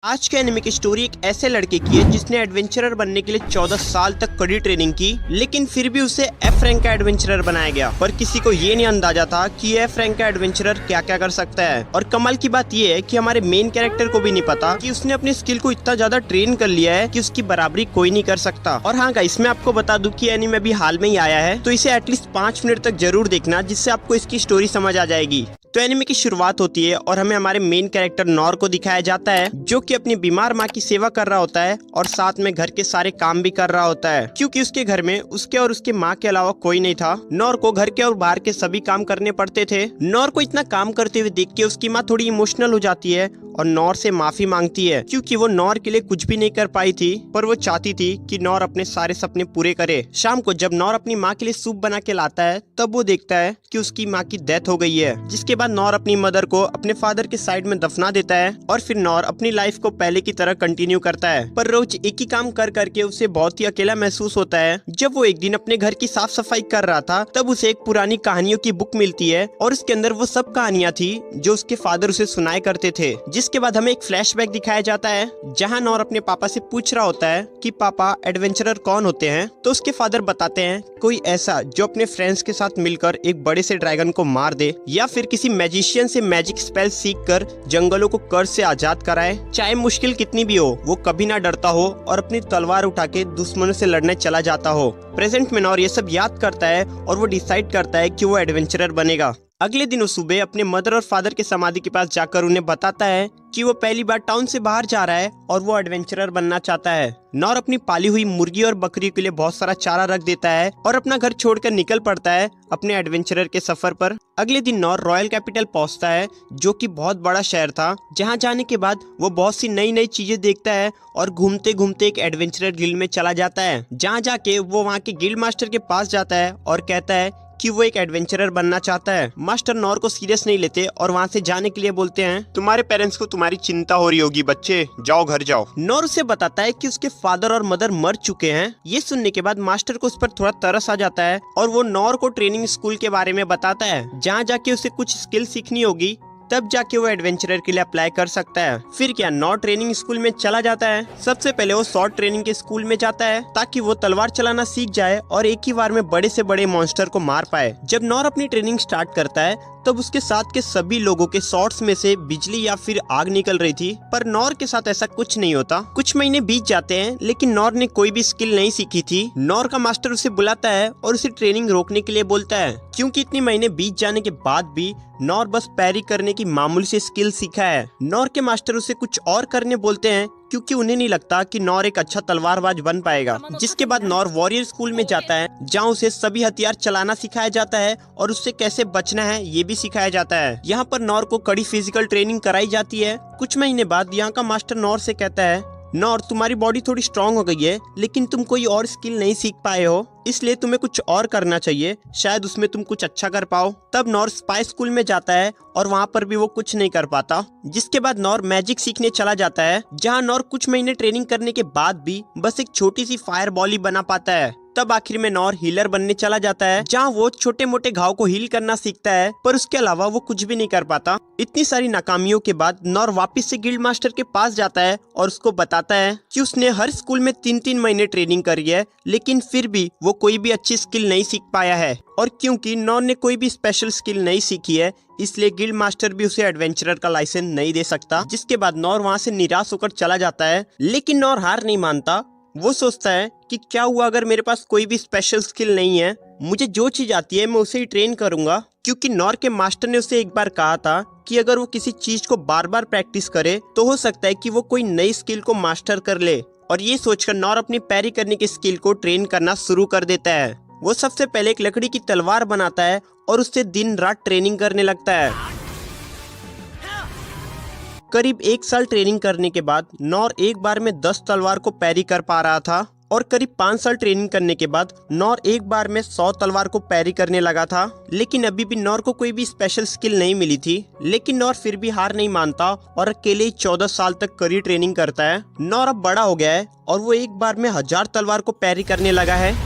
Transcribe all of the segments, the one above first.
आज के एनिमे की स्टोरी एक ऐसे लड़के की है जिसने एडवेंचरर बनने के लिए 14 साल तक कड़ी ट्रेनिंग की, लेकिन फिर भी उसे एफ रैंक का एडवेंचरर बनाया गया। पर किसी को ये नहीं अंदाजा था कि एफ रैंक का एडवेंचरर क्या क्या कर सकता है। और कमाल की बात ये है कि हमारे मेन कैरेक्टर को भी नहीं पता कि उसने अपनी स्किल को इतना ज्यादा ट्रेन कर लिया है कि उसकी बराबरी कोई नहीं कर सकता। और हाँ गाइस, मैं आपको बता दूं कि एनिमे अभी हाल में ही आया है, तो इसे एटलीस्ट 5 मिनट तक जरूर देखना, जिससे आपको इसकी स्टोरी समझ आ जाएगी। तो एनिमे की शुरुआत होती है और हमें हमारे मेन कैरेक्टर नॉर को दिखाया जाता है, जो कि अपनी बीमार माँ की सेवा कर रहा होता है और साथ में घर के सारे काम भी कर रहा होता है, क्योंकि उसके घर में उसके और उसके माँ के अलावा कोई नहीं था। नॉर को घर के और बाहर के सभी काम करने पड़ते थे। नॉर को इतना काम करते हुए देख के उसकी माँ थोड़ी इमोशनल हो जाती है और नॉर से माफी मांगती है, क्योंकि वो नॉर के लिए कुछ भी नहीं कर पाई थी, पर वो चाहती थी कि नॉर अपने सारे सपने पूरे करे। शाम को जब नॉर अपनी माँ के लिए सूप बना के लाता है, तब वो देखता है कि उसकी माँ की डेथ हो गई है। जिसके बाद नॉर अपनी मदर को अपने फादर के साइड में दफना देता है और फिर नॉर अपनी लाइफ को पहले की तरह कंटिन्यू करता है। पर रोज एक ही काम कर करके उसे बहुत ही अकेला महसूस होता है। जब वो एक दिन अपने घर की साफ सफाई कर रहा था, तब उसे एक पुरानी कहानियों की बुक मिलती है और उसके अंदर वो सब कहानियां थी जो उसके फादर उसे सुनाया करते थे। जिसके बाद हमें एक फ्लैशबैक दिखाया जाता है, जहां नॉर अपने पापा से पूछ रहा होता है कि पापा एडवेंचरर कौन होते हैं। तो उसके फादर बताते हैं कोई ऐसा जो अपने फ्रेंड्स के साथ मिलकर एक बड़े से ड्रैगन को मार दे, या फिर किसी मैजिशियन से मैजिक स्पेल सीख कर जंगलों को कर्ज से आजाद कराए। चाहे मुश्किल कितनी भी हो, वो कभी ना डरता हो और अपनी तलवार उठा के दुश्मनों से लड़ने चला जाता हो। प्रेजेंट में नॉर ये सब याद करता है और वो डिसाइड करता है कि वो एडवेंचरर बनेगा। अगले दिन वो सुबह अपने मदर और फादर के समाधि के पास जाकर उन्हें बताता है कि वो पहली बार टाउन से बाहर जा रहा है और वो एडवेंचरर बनना चाहता है। नॉर अपनी पाली हुई मुर्गी और बकरी के लिए बहुत सारा चारा रख देता है और अपना घर छोड़कर निकल पड़ता है अपने एडवेंचरर के सफर पर। अगले दिन नॉर रॉयल कैपिटल पहुंचता है, जो कि बहुत बड़ा शहर था, जहां जाने के बाद वो बहुत सी नई नई चीजें देखता है और घूमते घूमते एक एडवेंचरर गिल्ड में चला जाता है। जहां जाके वो वहां के गिल्ड मास्टर के पास जाता है और कहता है कि वो एक एडवेंचरर बनना चाहता है। मास्टर नॉर को सीरियस नहीं लेते और वहाँ से जाने के लिए बोलते हैं, तुम्हारे पेरेंट्स को तुम्हारी चिंता हो रही होगी बच्चे, जाओ घर जाओ। नॉर उसे बताता है कि उसके फादर और मदर मर चुके हैं। ये सुनने के बाद मास्टर को उस पर थोड़ा तरस आ जाता है और वो नॉर को ट्रेनिंग स्कूल के बारे में बताता है, जहाँ जाके उसे कुछ स्किल सीखनी होगी, तब जाके वो एडवेंचरर के लिए अप्लाई कर सकता है। फिर क्या, नॉर ट्रेनिंग स्कूल में चला जाता है। सबसे पहले वो शॉर्ट ट्रेनिंग के स्कूल में जाता है ताकि वो तलवार चलाना सीख जाए और एक ही बार में बड़े से बड़े मॉन्स्टर को मार पाए। जब नॉर अपनी ट्रेनिंग स्टार्ट करता है, तब उसके साथ के सभी लोगों के शॉर्ट्स में से बिजली या फिर आग निकल रही थी, पर नॉर के साथ ऐसा कुछ नहीं होता। कुछ महीने बीत जाते हैं, लेकिन नॉर ने कोई भी स्किल नहीं सीखी थी। नॉर का मास्टर उसे बुलाता है और उसे ट्रेनिंग रोकने के लिए बोलता है, क्योंकि इतने महीने बीत जाने के बाद भी नॉर बस पैरी करने की मामूली सी स्किल सीखा है। नॉर के मास्टर उसे कुछ और करने बोलते हैं, क्योंकि उन्हें नहीं लगता कि नॉर एक अच्छा तलवारबाज बन पाएगा। जिसके बाद नॉर वॉरियर स्कूल में जाता है, जहाँ उसे सभी हथियार चलाना सिखाया जाता है और उससे कैसे बचना है ये भी सिखाया जाता है। यहाँ पर नॉर को कड़ी फिजिकल ट्रेनिंग कराई जाती है। कुछ महीने बाद यहाँ का मास्टर नॉर से कहता है, नॉर तुम्हारी बॉडी थोड़ी स्ट्रांग हो गई है, लेकिन तुम कोई और स्किल नहीं सीख पाए हो, इसलिए तुम्हें कुछ और करना चाहिए, शायद उसमें तुम कुछ अच्छा कर पाओ। तब नॉर स्पाई स्कूल में जाता है और वहाँ पर भी वो कुछ नहीं कर पाता। जिसके बाद नॉर मैजिक सीखने चला जाता है, जहाँ नॉर कुछ महीने ट्रेनिंग करने के बाद भी बस एक छोटी सी फायर बॉल ही बना पाता है। तब आखिर में नॉर हीलर बनने चला जाता है, जहाँ वो छोटे मोटे घाव को हील करना सीखता है, पर उसके अलावा वो कुछ भी नहीं कर पाता। इतनी सारी नाकामियों के बाद नॉर वापस से गिल्ड मास्टर के पास जाता है और उसको बताता है कि उसने हर स्कूल में 3-3 महीने ट्रेनिंग करी है, लेकिन फिर भी वो कोई भी अच्छी स्किल नहीं सीख पाया है। और क्योंकि नॉर ने कोई भी स्पेशल स्किल नहीं सीखी है, इसलिए गिल्ड मास्टर भी उसे एडवेंचरर का लाइसेंस नहीं दे सकता। जिसके बाद नॉर वहाँ से निराश होकर चला जाता है, लेकिन नॉर हार नहीं मानता। वो सोचता है कि क्या हुआ अगर मेरे पास कोई भी स्पेशल स्किल नहीं है, मुझे जो चीज आती है मैं उसे ही ट्रेन करूंगा। क्योंकि नॉर के मास्टर ने उसे एक बार कहा था कि अगर वो किसी चीज को बार बार प्रैक्टिस करे तो हो सकता है कि वो कोई नई स्किल को मास्टर कर ले। और ये सोचकर नॉर अपनी पैरी करने की स्किल को ट्रेन करना शुरू कर देता है। वो सबसे पहले एक लकड़ी की तलवार बनाता है और उससे दिन रात ट्रेनिंग करने लगता है। करीब 1 साल ट्रेनिंग करने के बाद नॉर एक बार में 10 तलवार को पैरी कर पा रहा था, और करीब 5 साल ट्रेनिंग करने के बाद नॉर एक बार में 100 तलवार को पैरी करने लगा था। लेकिन अभी भी नॉर को कोई भी स्पेशल स्किल नहीं मिली थी, लेकिन नॉर फिर भी हार नहीं मानता और अकेले ही 14 साल तक कड़ी ट्रेनिंग करता है। नॉर अब बड़ा हो गया है और वो एक बार में 1000 तलवार को पैरी करने लगा है,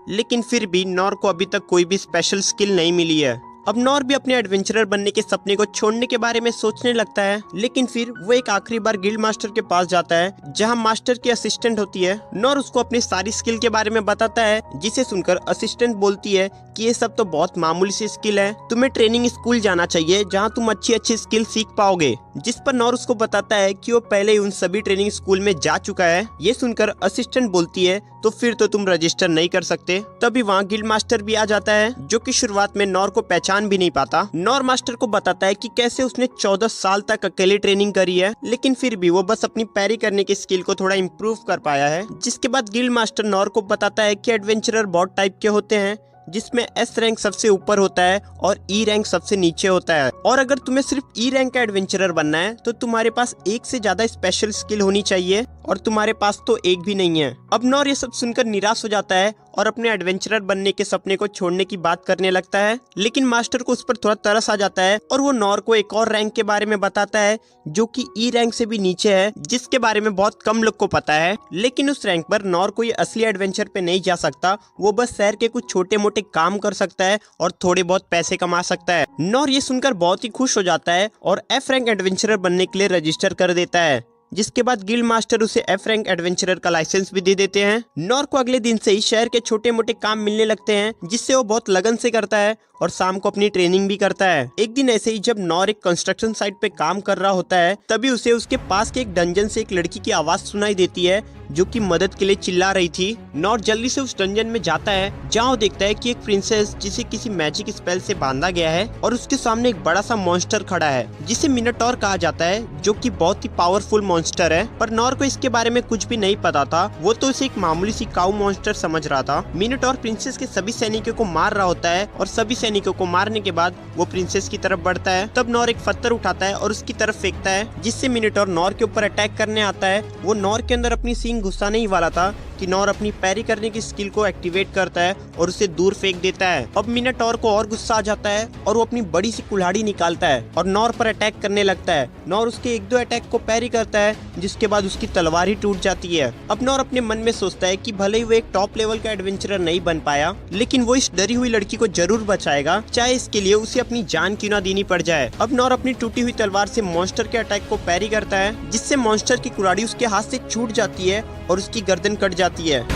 लेकिन फिर भी नॉर को अभी तक कोई भी स्पेशल स्किल नहीं मिली है। अब नॉर भी अपने एडवेंचरर बनने के सपने को छोड़ने के बारे में सोचने लगता है, लेकिन फिर वो एक आखिरी बार गिल्ड मास्टर के पास जाता है जहाँ मास्टर की असिस्टेंट होती है। नॉर उसको अपनी सारी स्किल के बारे में बताता है, जिसे सुनकर असिस्टेंट बोलती है कि ये सब तो बहुत मामूली सी स्किल है, तुम्हें ट्रेनिंग स्कूल जाना चाहिए जहाँ तुम अच्छी अच्छी स्किल सीख पाओगे। जिस पर नॉर उसको बताता है कि वो पहले ही उन सभी ट्रेनिंग स्कूल में जा चुका है। ये सुनकर असिस्टेंट बोलती है तो फिर तो तुम रजिस्टर नहीं कर सकते। तभी वहाँ गिल्ड मास्टर भी आ जाता है, जो कि शुरुआत में नॉर को पहचान भी नहीं पाता। नॉर मास्टर को बताता है कि कैसे उसने 14 साल तक अकेले ट्रेनिंग करी है, लेकिन फिर भी वो बस अपनी पैरी करने की स्किल को थोड़ा इम्प्रूव कर पाया है। जिसके बाद गिल्ड मास्टर नॉर को बताता है कि एडवेंचरर बहुत टाइप के होते हैं, जिसमें एस रैंक सबसे ऊपर होता है और ई रैंक सबसे नीचे होता है। और अगर तुम्हें सिर्फ ई रैंक का एडवेंचरर बनना है तो तुम्हारे पास एक से ज्यादा स्पेशल स्किल होनी चाहिए, और तुम्हारे पास तो एक भी नहीं है। अब नॉर ये सब सुनकर निराश हो जाता है और अपने एडवेंचरर बनने के सपने को छोड़ने की बात करने लगता है, लेकिन मास्टर को उस पर थोड़ा तरस आ जाता है और वो नॉर को एक और रैंक के बारे में बताता है जो कि ई रैंक से भी नीचे है, जिसके बारे में बहुत कम लोग को पता है। लेकिन उस रैंक पर नॉर कोई असली एडवेंचर पे नहीं जा सकता, वो बस शहर के कुछ छोटे मोटे काम कर सकता है और थोड़े बहुत पैसे कमा सकता है। नॉर ये सुनकर बहुत ही खुश हो जाता है और एफ रैंक एडवेंचरर बनने के लिए रजिस्टर कर देता है। जिसके बाद गिल्ड मास्टर उसे एफ रैंक एडवेंचरर का लाइसेंस भी दे देते हैं। नॉर को अगले दिन से ही शहर के छोटे मोटे काम मिलने लगते हैं, जिससे वो बहुत लगन से करता है और शाम को अपनी ट्रेनिंग भी करता है। एक दिन ऐसे ही जब नॉर एक कंस्ट्रक्शन साइट पे काम कर रहा होता है, तभी उसे उसके पास के एक डंजन से एक लड़की की आवाज सुनाई देती है जो कि मदद के लिए चिल्ला रही थी। नॉर जल्दी से उस डंजन में जाता है, जहाँ वो देखता है कि एक प्रिंसेस जिसे किसी मैजिक स्पेल से बांधा गया है और उसके सामने एक बड़ा सा मॉन्स्टर खड़ा है, जिसे मिनोटॉर कहा जाता है, जो कि बहुत ही पावरफुल मॉन्स्टर है। पर नॉर को इसके बारे में कुछ भी नहीं पता था, वो तो इसे एक मामूली सी काऊ मॉन्स्टर समझ रहा था। मिनोटॉर प्रिंसेस के सभी सैनिकों को मार रहा होता है और सभी सैनिकों को मारने के बाद वो प्रिंसेस की तरफ बढ़ता है। तब नॉर एक पत्थर उठाता है और उसकी तरफ फेंकता है, जिससे मिनोटॉर नॉर के ऊपर अटैक करने आता है। वो नॉर के अंदर अपनी सींग घुसाने ही वाला था कि नॉर अपनी पैरी करने की स्किल को एक्टिवेट करता है और उसे दूर फेंक देता है। अब मिनोटॉर को और गुस्सा आ जाता है और वो अपनी बड़ी सी कुल्हाड़ी निकालता है और नॉर पर अटैक करने लगता है। नॉर उसके एक दो अटैक को पैरी करता है, जिसके बाद उसकी तलवार ही टूट जाती है। अब नॉर अपने मन में सोचता है कि भले ही वो एक टॉप लेवल का एडवेंचरर नहीं बन पाया, लेकिन वो इस डरी हुई लड़की को जरूर बचाएगा, चाहे इसके लिए उसे अपनी जान क्यों ना देनी पड़ जाए। अब नॉर अपनी टूटी हुई तलवार से मॉन्स्टर के अटैक को पैरी करता है, जिससे मॉन्स्टर की कुल्हाड़ी उसके हाथ से छूट जाती है और उसकी गर्दन कट जाती है।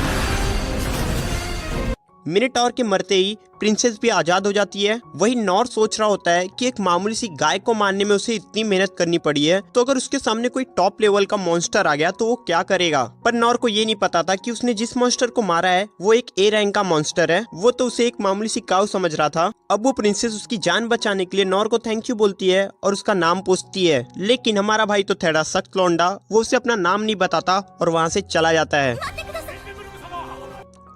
मिनोटॉर के मरते ही प्रिंसेस भी आजाद हो जाती है। वही नॉर सोच रहा होता है कि एक मामूली सी गाय को मारने में उसे इतनी मेहनत करनी पड़ी है, तो अगर उसके सामने कोई टॉप लेवल का मॉन्स्टर आ गया तो वो क्या करेगा। पर नॉर को ये नहीं पता था कि उसने जिस मॉन्स्टर को मारा है वो एक ए रैंक का मॉन्स्टर है, वो तो उसे एक मामूली सी काऊ समझ रहा था। अब वो प्रिंसेस उसकी जान बचाने के लिए नॉर को थैंक यू बोलती है और उसका नाम पूछती है, लेकिन हमारा भाई तो थोड़ा सख्त लौंडा, वो उसे अपना नाम नहीं बताता और वहाँ से चला जाता है।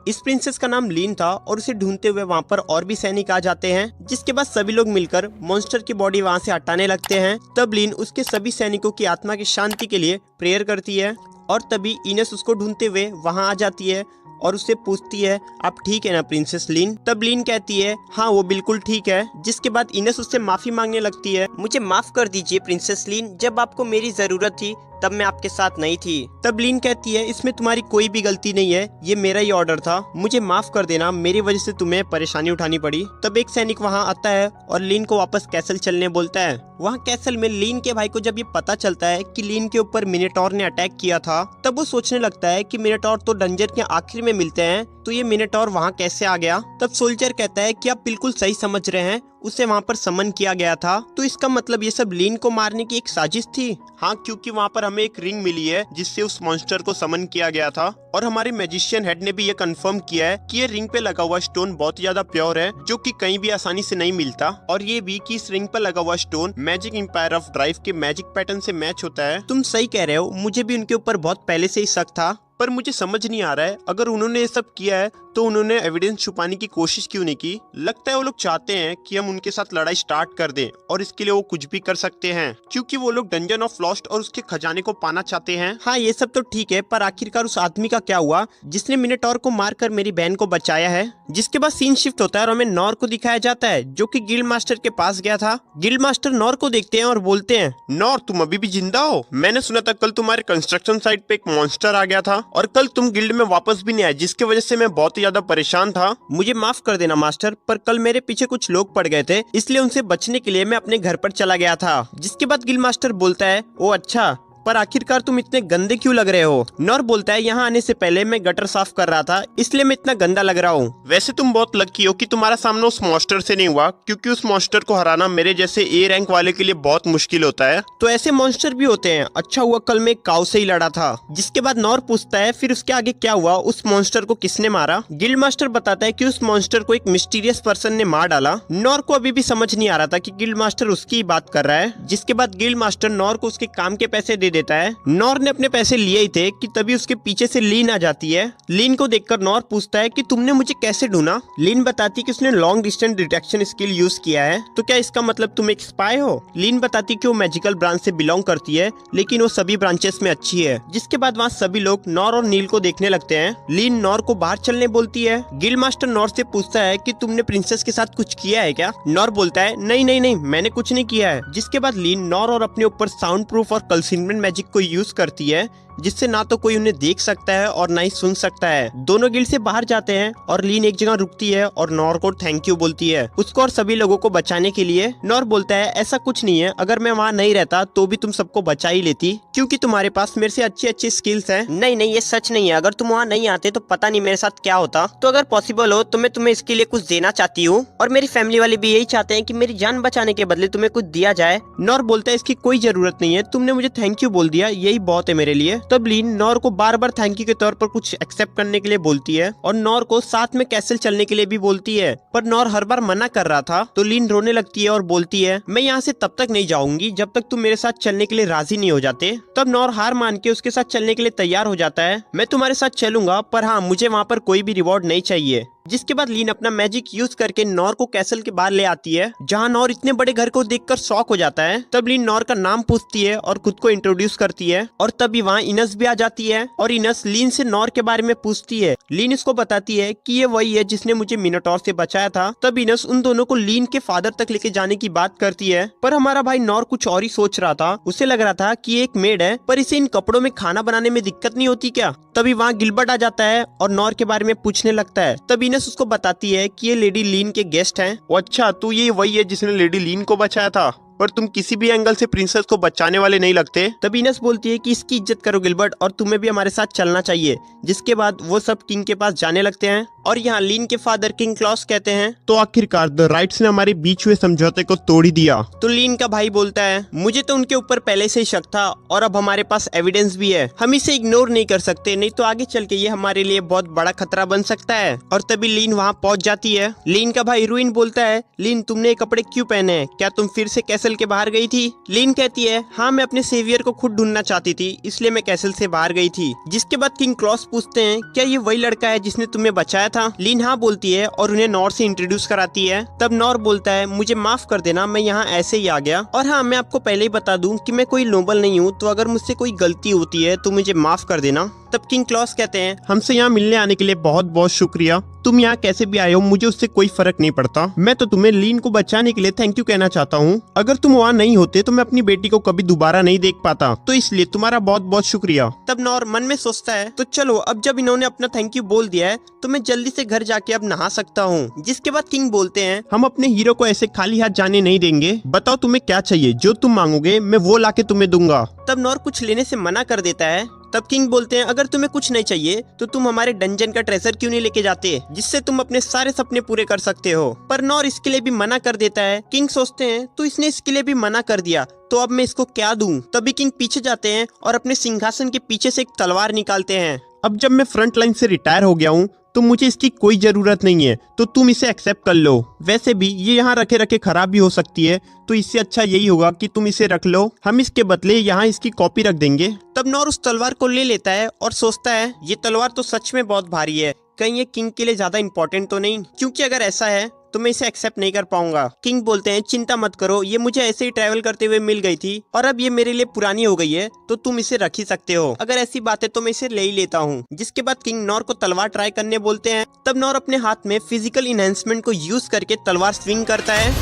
इस प्रिंसेस का नाम लीन था और उसे ढूंढते हुए वहाँ पर और भी सैनिक आ जाते हैं, जिसके बाद सभी लोग मिलकर मॉन्स्टर की बॉडी वहाँ से हटाने लगते हैं। तब लीन उसके सभी सैनिकों की आत्मा की शांति के लिए प्रेयर करती है और तभी इनेस उसको ढूंढते हुए वहाँ आ जाती है और उससे पूछती है, आप ठीक है ना प्रिंसेस लीन। तब लीन कहती है, हाँ वो बिल्कुल ठीक है। जिसके बाद इनेस उससे माफी मांगने लगती है, मुझे माफ कर दीजिए प्रिंसेस लीन, जब आपको मेरी जरूरत थी तब मैं आपके साथ नहीं थी। तब लीन कहती है, इसमें तुम्हारी कोई भी गलती नहीं है, ये मेरा ही ऑर्डर था, मुझे माफ कर देना, मेरी वजह से तुम्हें परेशानी उठानी पड़ी। तब एक सैनिक वहाँ आता है और लीन को वापस कैसल चलने बोलता है। वहाँ कैसल में लीन के भाई को जब ये पता चलता है कि लीन के ऊपर मिनोटॉर ने अटैक किया था, तब वो सोचने लगता है कि मिनोटॉर तो डंजन के आखिर में मिलते हैं, तो ये मिनोटॉर वहाँ कैसे आ गया। तब सोल्जर कहता है कि आप बिल्कुल सही समझ रहे हैं, उसे वहाँ पर समन किया गया था, तो इसका मतलब ये सब लीन को मारने की एक साजिश थी। हाँ, क्योंकि वहाँ पर हमें एक रिंग मिली है जिससे उस मॉन्स्टर को समन किया गया था, और हमारे मैजिशियन हेड ने भी ये कंफर्म किया है कि ये रिंग पे लगा हुआ स्टोन बहुत ही ज्यादा प्योर है, जो कि कहीं भी आसानी से नहीं मिलता, और ये भी कि इस रिंग पर लगा हुआ stone magic empire of drive के मैजिक पैटर्न से मैच होता है। तुम सही कह रहे हो, मुझे भी उनके ऊपर बहुत पहले से ही शक था, पर मुझे समझ नहीं आ रहा है अगर उन्होंने ये सब किया है तो उन्होंने एविडेंस छुपाने की कोशिश क्यों नहीं की। लगता है वो लोग चाहते हैं कि हम उनके साथ लड़ाई स्टार्ट कर दें, और इसके लिए वो कुछ भी कर सकते हैं, क्योंकि वो लोग डंजन ऑफ लॉस्ट और उसके खजाने को पाना चाहते हैं। हाँ, ये सब तो ठीक है, पर आखिरकार उस आदमी का क्या हुआ जिसने मिनोटॉर को मारकर मेरी बहन को बचाया है। जिसके बाद सीन शिफ्ट होता है और हमें नॉर को दिखाया जाता है, जो कि गिल्ड मास्टर के पास गया था। गिल्ड मास्टर नॉर को देखते हैं और बोलते हैं, नॉर तुम अभी भी जिंदा हो? मैंने सुना था कल तुम्हारे कंस्ट्रक्शन साइट पे एक मॉन्स्टर आ गया था। और कल तुम गिल्ड में वापस भी नहीं आए, जिसकी वजह से मैं बहुत ही ज्यादा परेशान था। मुझे माफ कर देना मास्टर, पर कल मेरे पीछे कुछ लोग पड़ गए थे, इसलिए उनसे बचने के लिए मैं अपने घर पर चला गया था। जिसके बाद गिल्ड मास्टर बोलता है, ओ अच्छा, पर आखिरकार तुम इतने गंदे क्यों लग रहे हो? नॉर बोलता है, यहाँ आने से पहले मैं गटर साफ कर रहा था, इसलिए मैं इतना गंदा लग रहा हूँ। वैसे तुम बहुत लकी हो कि तुम्हारा सामना उस मॉन्स्टर से नहीं हुआ, क्योंकि उस मॉन्स्टर को हराना मेरे जैसे ए रैंक वाले के लिए बहुत मुश्किल होता है। तो ऐसे मॉन्स्टर भी होते हैं। अच्छा हुआ कल मैं काऊ से ही लड़ा था। जिसके बाद नॉर पूछता है, फिर उसके आगे क्या हुआ? उस मॉन्स्टर को किसने मारा? गिल्ड मास्टर बताता है कि उस मॉन्स्टर को एक मिस्टीरियस पर्सन ने मार डाला। नॉर को अभी भी समझ नहीं आ रहा था कि गिल्ड मास्टर उसकी ही बात कर रहा है। जिसके बाद गिल्ड मास्टर नॉर को उसके काम के पैसे दे देता है। नॉर ने अपने पैसे लिए ही थे कि तभी उसके पीछे से लीन आ जाती है। लीन को देखकर नॉर पूछता है कि तुमने मुझे कैसे ढूंढा? लीन बताती कि उसने long distance detection skill use किया है। तो क्या इसका मतलब तुम एक स्पाई हो? लीन बताती कि वो मैजिकल ब्रांच से बिलोंग करती है, लेकिन वो सभी ब्रांचेस में अच्छी है। जिसके बाद वहाँ सभी लोग नॉर और नील को देखने लगते हैं। लीन नॉर को बाहर चलने बोलती है। गिल्ड मास्टर नॉर से पूछता है कि तुमने प्रिंसेस के साथ कुछ किया है क्या? नॉर बोलता है, नहीं नहीं नहीं, मैंने कुछ नहीं किया है। जिसके बाद लीन नॉर और अपने ऊपर साउंड प्रूफ और कंसीलमेंट मैजिक को यूज करती है, जिससे ना तो कोई उन्हें देख सकता है और ना ही सुन सकता है। दोनों गिल्ड से बाहर जाते हैं और लीन एक जगह रुकती है और नॉर को थैंक यू बोलती है, उसको और सभी लोगों को बचाने के लिए। नॉर बोलता है, ऐसा कुछ नहीं है, अगर मैं वहाँ नहीं रहता तो भी तुम सबको बचा ही लेती, क्योंकि तुम्हारे पास मेरे से अच्छी अच्छी स्किल्स हैं। नहीं नहीं, ये सच नहीं है, अगर तुम वहाँ नहीं आते तो पता नहीं मेरे साथ क्या होता। तो अगर पॉसिबल हो तो मैं तुम्हें इसके लिए कुछ देना चाहती हूँ, और मेरी फैमिली वाले भी यही चाहते हैं कि मेरी जान बचाने के बदले तुम्हें कुछ दिया जाए। नॉर बोलता है, इसकी कोई जरूरत नहीं है, तुमने मुझे थैंक यू बोल दिया, यही बहुत है मेरे लिए। तब लीन नॉर को बार बार थैंक यू के तौर पर कुछ एक्सेप्ट करने के लिए बोलती है, और नॉर को साथ में कैसल चलने के लिए भी बोलती है, पर नॉर हर बार मना कर रहा था। तो लीन रोने लगती है और बोलती है, मैं यहाँ से तब तक नहीं जाऊंगी जब तक तुम मेरे साथ चलने के लिए राजी नहीं हो जाते। तब नॉर हार मान के उसके साथ चलने के लिए तैयार हो जाता है। मैं तुम्हारे साथ चलूंगा, पर हाँ, मुझे वहाँ पर कोई भी रिवॉर्ड नहीं चाहिए। जिसके बाद लीन अपना मैजिक यूज करके नॉर को कैसल के बाहर ले आती है, जहाँ नॉर इतने बड़े घर को देखकर शॉक हो जाता है। तब लीन नॉर का नाम पूछती है और खुद को इंट्रोड्यूस करती है, और तभी वहाँ इनस भी आ जाती है, और इनस लीन से नॉर के बारे में पूछती है। लीन इसको बताती है कि ये वही है जिसने मुझे मिनोटॉर से बचाया था। तब इनस उन दोनों को लीन के फादर तक लेके जाने की बात करती है, पर हमारा भाई नॉर कुछ और ही सोच रहा था। उसे लग रहा था कि एक मेड है, पर इसे इन कपड़ों में खाना बनाने में दिक्कत नहीं होती क्या? तभी वहाँ गिलबर्ट आ जाता है और नॉर के बारे में पूछने लगता है। तब इनस उसको बताती है कि ये लेडी लीन के गेस्ट हैं। अच्छा, तो ये वही है जिसने लेडी लीन को बचाया था, पर तुम किसी भी एंगल से प्रिंसेस को बचाने वाले नहीं लगते। तब इनस बोलती है कि इसकी इज्जत करो गिलबर्ट, और तुम्हें भी हमारे साथ चलना चाहिए। जिसके बाद वो सब किंग के पास जाने लगते हैं, और यहाँ लीन के फादर किंग क्लॉस कहते हैं, तो आखिरकार द राइट्स ने हमारे बीच हुए समझौते को तोड़ ही दिया। तो लीन का भाई बोलता है, मुझे तो उनके ऊपर पहले से ही शक था, और अब हमारे पास एविडेंस भी है, हम इसे इग्नोर नहीं कर सकते, नहीं तो आगे चल के ये हमारे लिए बहुत बड़ा खतरा बन सकता है। और तभी लीन वहाँ पहुँच जाती है। लीन का भाई रूइन बोलता है, लीन तुमने ये कपड़े क्यों पहने हैं? क्या तुम फिर से कैसल के बाहर गई थी? लीन कहती है, हाँ, मैं अपने सेवियर को खुद ढूंढना चाहती थी, इसलिए मैं कैसल से बाहर गई थी। जिसके बाद किंग क्लॉस पूछते हैं, क्या ये वही लड़का है जिसने तुम्हें बचाया था? लीन हाँ बोलती है और उन्हें नॉर से इंट्रोड्यूस कराती है। तब नॉर बोलता है, मुझे माफ कर देना, मैं यहाँ ऐसे ही आ गया, और हाँ, मैं आपको पहले ही बता दूं कि मैं कोई नोबल नहीं हूँ, तो अगर मुझसे कोई गलती होती है तो मुझे माफ कर देना। तब किंग क्लॉस कहते हैं, हमसे यहाँ मिलने आने के लिए बहुत बहुत शुक्रिया, तुम यहाँ कैसे भी आए हो मुझे उससे कोई फर्क नहीं पड़ता, मैं तो तुम्हें लीन को बचाने के लिए थैंक यू कहना चाहता हूँ। अगर तुम वहाँ नहीं होते तो मैं अपनी बेटी को कभी दोबारा नहीं देख पाता, तो इसलिए तुम्हारा बहुत बहुत शुक्रिया। तब नॉर मन में सोचता है, तो चलो अब जब इन्होंने अपना थैंक यू बोल दिया है तो मैं जल्दी से घर जाके अब नहा सकता हूँ। जिसके बाद किंग बोलते हैं, हम अपने हीरो को ऐसे खाली हाथ जाने नहीं देंगे, बताओ तुम्हें क्या चाहिए, जो तुम मांगोगे मैं वो लाके तुम्हें दूंगा। तब नॉर कुछ लेने से मना कर देता है। तब किंग बोलते हैं, अगर तुम्हें कुछ नहीं चाहिए तो तुम हमारे डंजन का ट्रेजर क्यों नहीं लेके जाते, जिससे तुम अपने सारे सपने पूरे कर सकते हो। पर नॉर इसके लिए भी मना कर देता है। किंग सोचते हैं, तो इसने इसके लिए भी मना कर दिया, तो अब मैं इसको क्या दूं? तभी किंग पीछे जाते हैं और अपने सिंहासन के पीछे से एक तलवार निकालते हैं। अब जब मैं फ्रंट लाइन से रिटायर हो गया हूँ तो मुझे इसकी कोई जरूरत नहीं है, तो तुम इसे एक्सेप्ट कर लो। वैसे भी ये यहाँ रखे रखे खराब भी हो सकती है, तो इससे अच्छा यही होगा कि तुम इसे रख लो, हम इसके बदले यहाँ इसकी कॉपी रख देंगे। तब नॉर उस तलवार को ले लेता है और सोचता है, ये तलवार तो सच में बहुत भारी है, कहीं ये किंग के लिए ज्यादा इंपॉर्टेंट तो नहीं, क्योंकि अगर ऐसा है तो मैं इसे एक्सेप्ट नहीं कर पाऊंगा। किंग बोलते हैं, चिंता मत करो, ये मुझे ऐसे ही ट्रैवल करते हुए मिल गई थी, और अब ये मेरे लिए पुरानी हो गई है, तो तुम इसे रख ही सकते हो, अगर ऐसी बात है तो मैं इसे ले ही लेता हूँ। जिसके बाद किंग नॉर को तलवार ट्राई करने बोलते हैं। तब नॉर अपने हाथ में फिजिकल इनहेंसमेंट को यूज करके तलवार स्विंग करता है,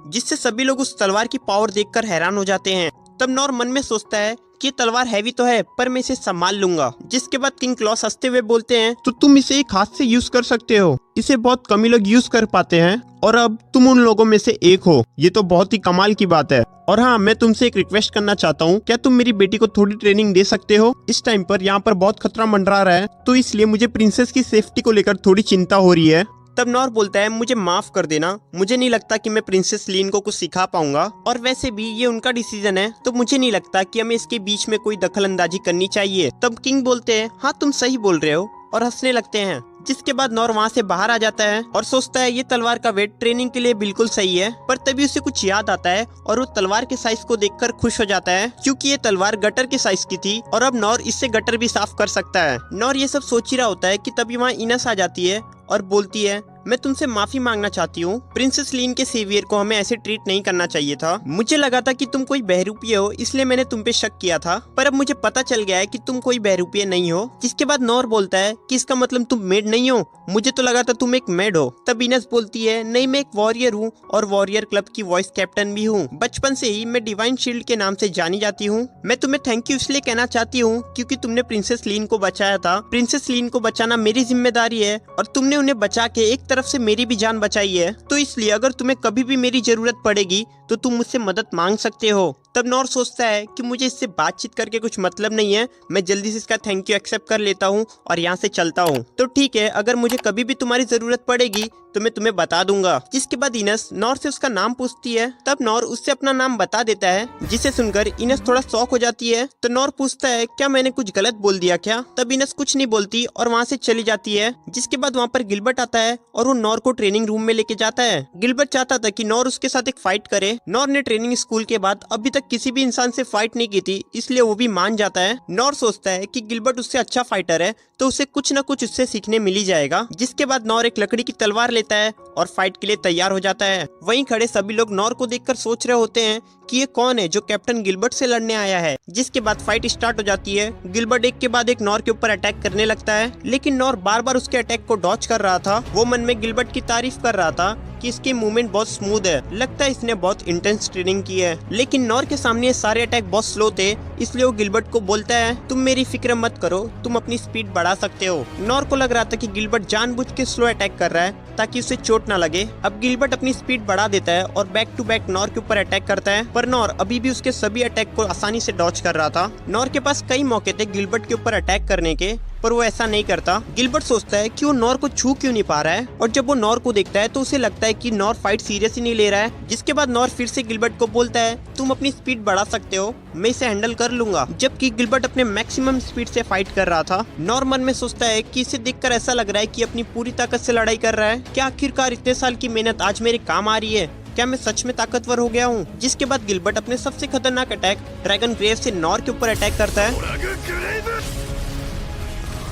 जिससे सभी लोग उस तलवार की पावर देखकर हैरान हो जाते हैं। तब नॉर मन में सोचता है कि ये तलवार हैवी तो है पर मैं इसे संभाल लूंगा। जिसके बाद किंग क्लॉस हंसते हुए बोलते हैं तो तुम इसे एक हाथ से यूज कर सकते हो, इसे बहुत कम ही लोग यूज कर पाते हैं और अब तुम उन लोगों में से एक हो, ये तो बहुत ही कमाल की बात है। और हाँ, मैं तुमसे एक रिक्वेस्ट करना चाहता हूँ, क्या तुम मेरी बेटी को थोड़ी ट्रेनिंग दे सकते हो? इस टाइम पर यहाँ पर बहुत खतरा मंडरा रहा है, तो इसलिए मुझे प्रिंसेस की सेफ्टी को लेकर थोड़ी चिंता हो रही है। तब नॉर बोलता है मुझे माफ कर देना, मुझे नहीं लगता कि मैं प्रिंसेस लीन को कुछ सिखा पाऊंगा और वैसे भी ये उनका डिसीजन है, तो मुझे नहीं लगता कि हमें इसके बीच में कोई दखल अंदाजी करनी चाहिए। तब किंग बोलते हैं हाँ तुम सही बोल रहे हो और हंसने लगते हैं। जिसके बाद नॉर वहाँ से बाहर आ जाता है और सोचता है ये तलवार का वेट ट्रेनिंग के लिए बिल्कुल सही है, पर तभी उसे कुछ याद आता है और वो तलवार के साइज को देखकर खुश हो जाता है क्योंकि ये तलवार गटर के साइज की थी और अब नॉर इससे गटर भी साफ कर सकता है। नॉर ये सब सोच ही रहा होता है कि तभी वहाँ इनस आ जाती है और बोलती है मैं तुमसे माफी मांगना चाहती हूँ, प्रिंसेस लीन के सेवियर को हमें ऐसे ट्रीट नहीं करना चाहिए था। मुझे लगा था कि तुम कोई बहरूपिये हो, इसलिए मैंने तुम पे शक किया था, पर अब मुझे पता चल गया है कि तुम कोई बहरूपिये नहीं हो। जिसके बाद नॉर बोलता है कि इसका मतलब तुम मेड नहीं हो, मुझे तो लगा था तुम एक मेड हो। तब इनस बोलती है नहीं, मैं एक वॉरियर हूँ और वॉरियर क्लब की वॉइस कैप्टन भी हूँ। बचपन से ही मैं डिवाइन शील्ड के नाम से जानी जाती हूँ। मैं तुम्हें थैंक यू इसलिए कहना चाहती हूँ क्योंकि तुमने प्रिंसेस लीन को बचाया था। प्रिंसेस लीन को बचाना मेरी जिम्मेदारी है और तुमने उन्हें बचा के एक तरफ से मेरी भी जान बचाई है, तो इसलिए अगर तुम्हें कभी भी मेरी जरूरत पड़ेगी तो तुम मुझसे मदद मांग सकते हो। तब नॉर सोचता है कि मुझे इससे बातचीत करके कुछ मतलब नहीं है, मैं जल्दी से इसका थैंक यू एक्सेप्ट कर लेता हूँ और यहाँ से चलता हूँ। तो ठीक है, अगर मुझे कभी भी तुम्हारी जरूरत पड़ेगी तो मैं तुम्हें बता दूंगा। जिसके बाद इनस नॉर से उसका नाम पूछती है, तब नॉर उससे अपना नाम बता देता है, जिसे सुनकर इनस थोड़ा शॉक हो जाती है। तो नॉर पूछता है क्या मैंने कुछ गलत बोल दिया क्या? तब इनस कुछ नहीं बोलती और वहाँ से चली जाती है। जिसके बाद वहाँ पर गिलबर्ट आता है और वो नॉर को ट्रेनिंग रूम में लेके जाता है। गिलबर्ट चाहता था कि नॉर उसके साथ एक फाइट करे। नॉर ने ट्रेनिंग स्कूल के बाद अभी तक किसी भी इंसान से फाइट नहीं की थी, इसलिए वो भी मान जाता है। नॉर सोचता है कि गिलबर्ट उससे अच्छा फाइटर है तो उसे कुछ न कुछ उससे सीखने मिल ही जाएगा। जिसके बाद नॉर एक लकड़ी की तलवार लेता है और फाइट के लिए तैयार हो जाता है। वहीं खड़े सभी लोग नॉर को देखकर सोच रहे होते हैं कि ये कौन है जो कैप्टन गिलबर्ट से लड़ने आया है। जिसके बाद फाइट स्टार्ट हो जाती है। गिलबर्ट एक के बाद एक नॉर के ऊपर अटैक करने लगता है, लेकिन नॉर बार बार उसके अटैक को डॉच कर रहा था। वो मन में गिलबर्ट की तारीफ कर रहा था कि इसके मूवमेंट बहुत स्मूथ है, लगता है इसने बहुत इंटेंस ट्रेनिंग की है। लेकिन नॉर के सामने ये सारे अटैक बहुत स्लो थे, इसलिए वो गिलबर्ट को बोलता है तुम मेरी फिक्र मत करो, तुम अपनी स्पीड बढ़ा सकते हो। नॉर को लग रहा था कि गिलबर्ट जानबूझ के स्लो अटैक कर रहा है ताकि उसे चोट ना लगे। अब गिलबर्ट अपनी स्पीड बढ़ा देता है और बैक टू बैक नॉर के ऊपर अटैक करता है, पर नॉर अभी भी उसके सभी अटैक को आसानी से डॉच कर रहा था। नॉर के पास कई मौके थे गिलबर्ट के ऊपर अटैक करने के, पर वो ऐसा नहीं करता। गिलबर्ट सोचता है कि वो नॉर को छू क्यों नहीं पा रहा है, और जब वो नॉर को देखता है तो उसे लगता है कि नॉर फाइट सीरियस ही नहीं ले रहा है। जिसके बाद नॉर फिर से गिलबर्ट को बोलता है तुम अपनी स्पीड बढ़ा सकते हो, मैं इसे हैंडल कर लूंगा। जबकि गिलबर्ट अपने मैक्सिमम स्पीड से फाइट कर रहा था। नॉर मन में सोचता है कि इसे देखकर ऐसा लग रहा है कि अपनी पूरी ताकत से लड़ाई कर रहा है। क्या आखिरकार इतने साल की मेहनत आज मेरे काम आ रही है? क्या मैं सच में ताकतवर हो गया हूँ? जिसके बाद गिलबर्ट अपने सबसे खतरनाक अटैक ड्रैगन ग्रेव से नॉर के ऊपर अटैक करता है,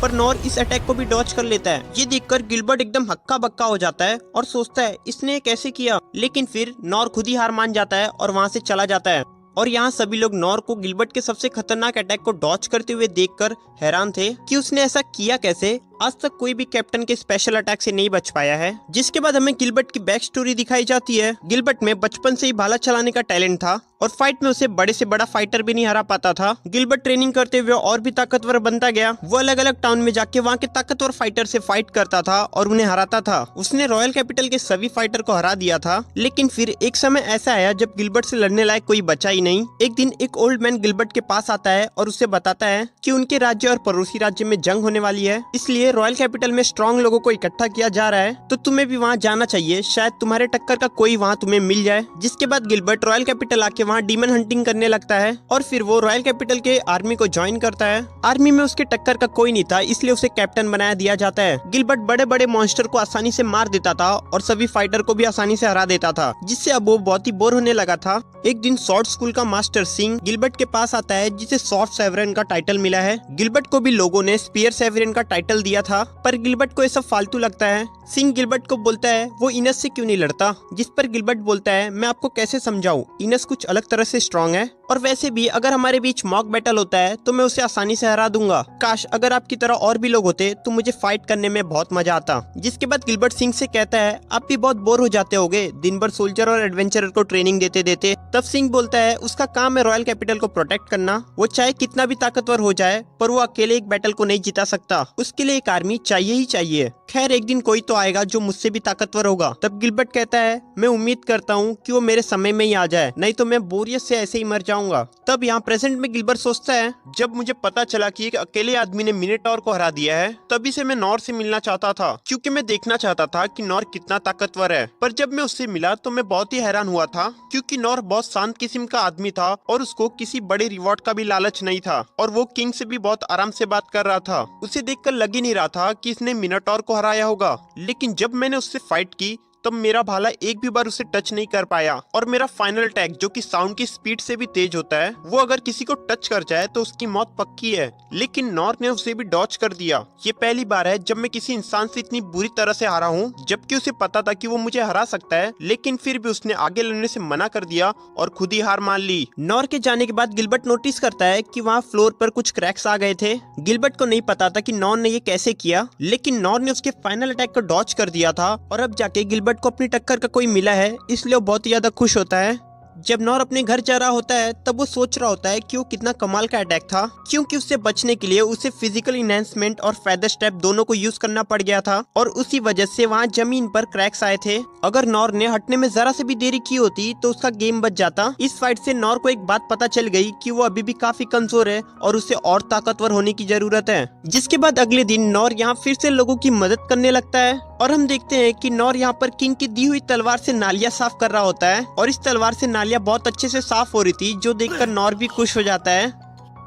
पर नॉर इस अटैक को भी डॉच कर लेता है। ये देखकर गिलबर्ट एकदम हक्का बक्का हो जाता है और सोचता है इसने कैसे किया, लेकिन फिर नॉर खुद ही हार मान जाता है और वहाँ से चला जाता है। और यहाँ सभी लोग नॉर को गिलबर्ट के सबसे खतरनाक अटैक को डॉच करते हुए देखकर हैरान थे कि उसने ऐसा किया कैसे। आज तक कोई भी कैप्टन के स्पेशल अटैक से नहीं बच पाया है। जिसके बाद हमें गिलबर्ट की बैक स्टोरी दिखाई जाती है। गिलबर्ट में बचपन से ही भाला चलाने का टैलेंट था और फाइट में उसे बड़े से बड़ा फाइटर भी नहीं हरा पाता था। गिलबर्ट ट्रेनिंग करते हुए और भी ताकतवर बनता गया। वो अलग अलग टाउन में जाके वहाँ के ताकतवर फाइटर से फाइट करता था और उन्हें हराता था। उसने रॉयल कैपिटल के सभी फाइटर को हरा दिया था। लेकिन फिर एक समय ऐसा आया जब गिलबर्ट से लड़ने लायक कोई बचा ही नहीं। एक दिन एक ओल्ड मैन गिलबर्ट के पास आता है और उसे बताता है कि उनके राज्य और पड़ोसी राज्य में जंग होने वाली है, इसलिए रॉयल कैपिटल में स्ट्रॉन्ग लोगों को इकट्ठा किया जा रहा है, तो तुम्हें भी वहाँ जाना चाहिए, शायद तुम्हारे टक्कर का कोई वहाँ तुम्हें मिल जाए। जिसके बाद गिलबर्ट रॉयल कैपिटल आके वहाँ डीमन हंटिंग करने लगता है और फिर वो रॉयल कैपिटल के आर्मी को ज्वाइन करता है। आर्मी में उसके टक्कर का कोई नहीं था, इसलिए उसे कैप्टन बनाया दिया जाता है। गिलबर्ट बड़े बड़े मॉन्स्टर को आसानी से मार देता था और सभी फाइटर को भी आसानी से हरा देता था, जिससे अब वो बहुत ही बोर होने लगा था। एक दिन शॉर्ट स्कूल का मास्टर सिंह गिलबर्ट के पास आता है, जिसे शॉर्ट सेवरन का टाइटल मिला है। गिलबर्ट को भी लोगों ने स्पीयर सेवरन का टाइटल दिया दिया था, पर गिलबर्ट को ये सब फालतू लगता है। सिंह गिलबर्ट को बोलता है वो इनस से क्यों नहीं लड़ता, जिस पर गिलबर्ट बोलता है मैं आपको कैसे समझाऊं, इनस कुछ अलग तरह से स्ट्रांग है और वैसे भी अगर हमारे बीच मॉक बैटल होता है तो मैं उसे आसानी से हरा दूंगा। काश अगर आपकी तरह और भी लोग होते तो मुझे फाइट करने में बहुत मजा आता। जिसके बाद गिलबर्ट सिंह से कहता है आप भी बहुत बोर हो जाते होगे दिन भर सोल्जर और एडवेंचरर को ट्रेनिंग देते देते। तब सिंह बोलता है उसका काम है रॉयल कैपिटल को प्रोटेक्ट करना, वो चाहे कितना भी ताकतवर हो जाए पर वो अकेले एक बैटल को नहीं जिता सकता, उसके लिए एक आर्मी चाहिए ही चाहिए। खैर एक दिन कोई तो आएगा जो मुझसे भी ताकतवर होगा। तब गिलबर्ट कहता है मैं उम्मीद करता हूँ कि वो मेरे समय में ही आ जाए, नहीं तो मैं बोरियत से ऐसे ही मर जाऊंगा। तब यहाँ प्रेजेंट में गिलबर्ट सोचता है जब मुझे पता चला कि एक अकेले आदमी ने मिनोटॉर को हरा दिया है तभी से मैं नॉर से मिलना चाहता था, क्योंकि मैं देखना चाहता था कि नॉर कितना ताकतवर है। पर जब मैं उससे मिला तो मैं बहुत ही हैरान हुआ था, क्योंकि नॉर बहुत शांत किस्म का आदमी था और उसको किसी बड़े रिवॉर्ड का भी लालच नहीं था और वो किंग से भी बहुत आराम से बात कर रहा था। उसे देखकर लग ही नहीं रहा था कि इसने मिनोटॉर को हराया होगा। लेकिन जब मैंने उससे फाइट की तब मेरा भाला एक भी बार उसे टच नहीं कर पाया और मेरा फाइनल अटैक जो कि साउंड की स्पीड से भी तेज होता है वो अगर किसी को टच कर जाए तो उसकी मौत पक्की है। लेकिन नॉर ने उसे भी डॉच कर दिया। ये पहली बार है जब मैं किसी इंसान से इतनी बुरी तरह से हारा हूँ, जबकि उसे पता था कि वो मुझे हरा सकता है, लेकिन फिर भी उसने आगे लड़ने से मना कर दिया और खुद ही हार मान ली। नॉर के जाने के बाद गिलबर्ट नोटिस करता है कि वहाँ फ्लोर पर कुछ क्रैक्स आ गए थे। गिलबर्ट को नहीं पता था कि नॉर ने ये कैसे किया, लेकिन नॉर ने उसके फाइनल अटैक को डॉच कर दिया था और अब जाके गिलबर्ट को अपनी टक्कर का कोई मिला है, इसलिए वो बहुत ज्यादा खुश होता है। जब नॉर अपने घर जा रहा होता है तब वो सोच रहा होता है कि वो कितना कमाल का अटैक था, क्योंकि उससे बचने के लिए उसे फिजिकल इनहेंसमेंट और फेदर स्टेप दोनों को यूज करना पड़ गया था और उसी वजह से वहाँ जमीन पर क्रैक्स आए थे। अगर नॉर ने हटने में जरा से भी देरी की होती तो उसका गेम बच जाता। इस फाइट से नॉर को एक बात पता चल गई कि वो अभी भी काफी कमजोर है और उसे और ताकतवर होने की जरूरत है। जिसके बाद अगले दिन नॉर यहाँ फिर से लोगों की मदद करने लगता है और हम देखते हैं कि नॉर यहाँ पर किंग की दी हुई तलवार से नालियां साफ कर रहा होता है और इस तलवार से नालियां बहुत अच्छे से साफ हो रही थी, जो देखकर नॉर भी खुश हो जाता है।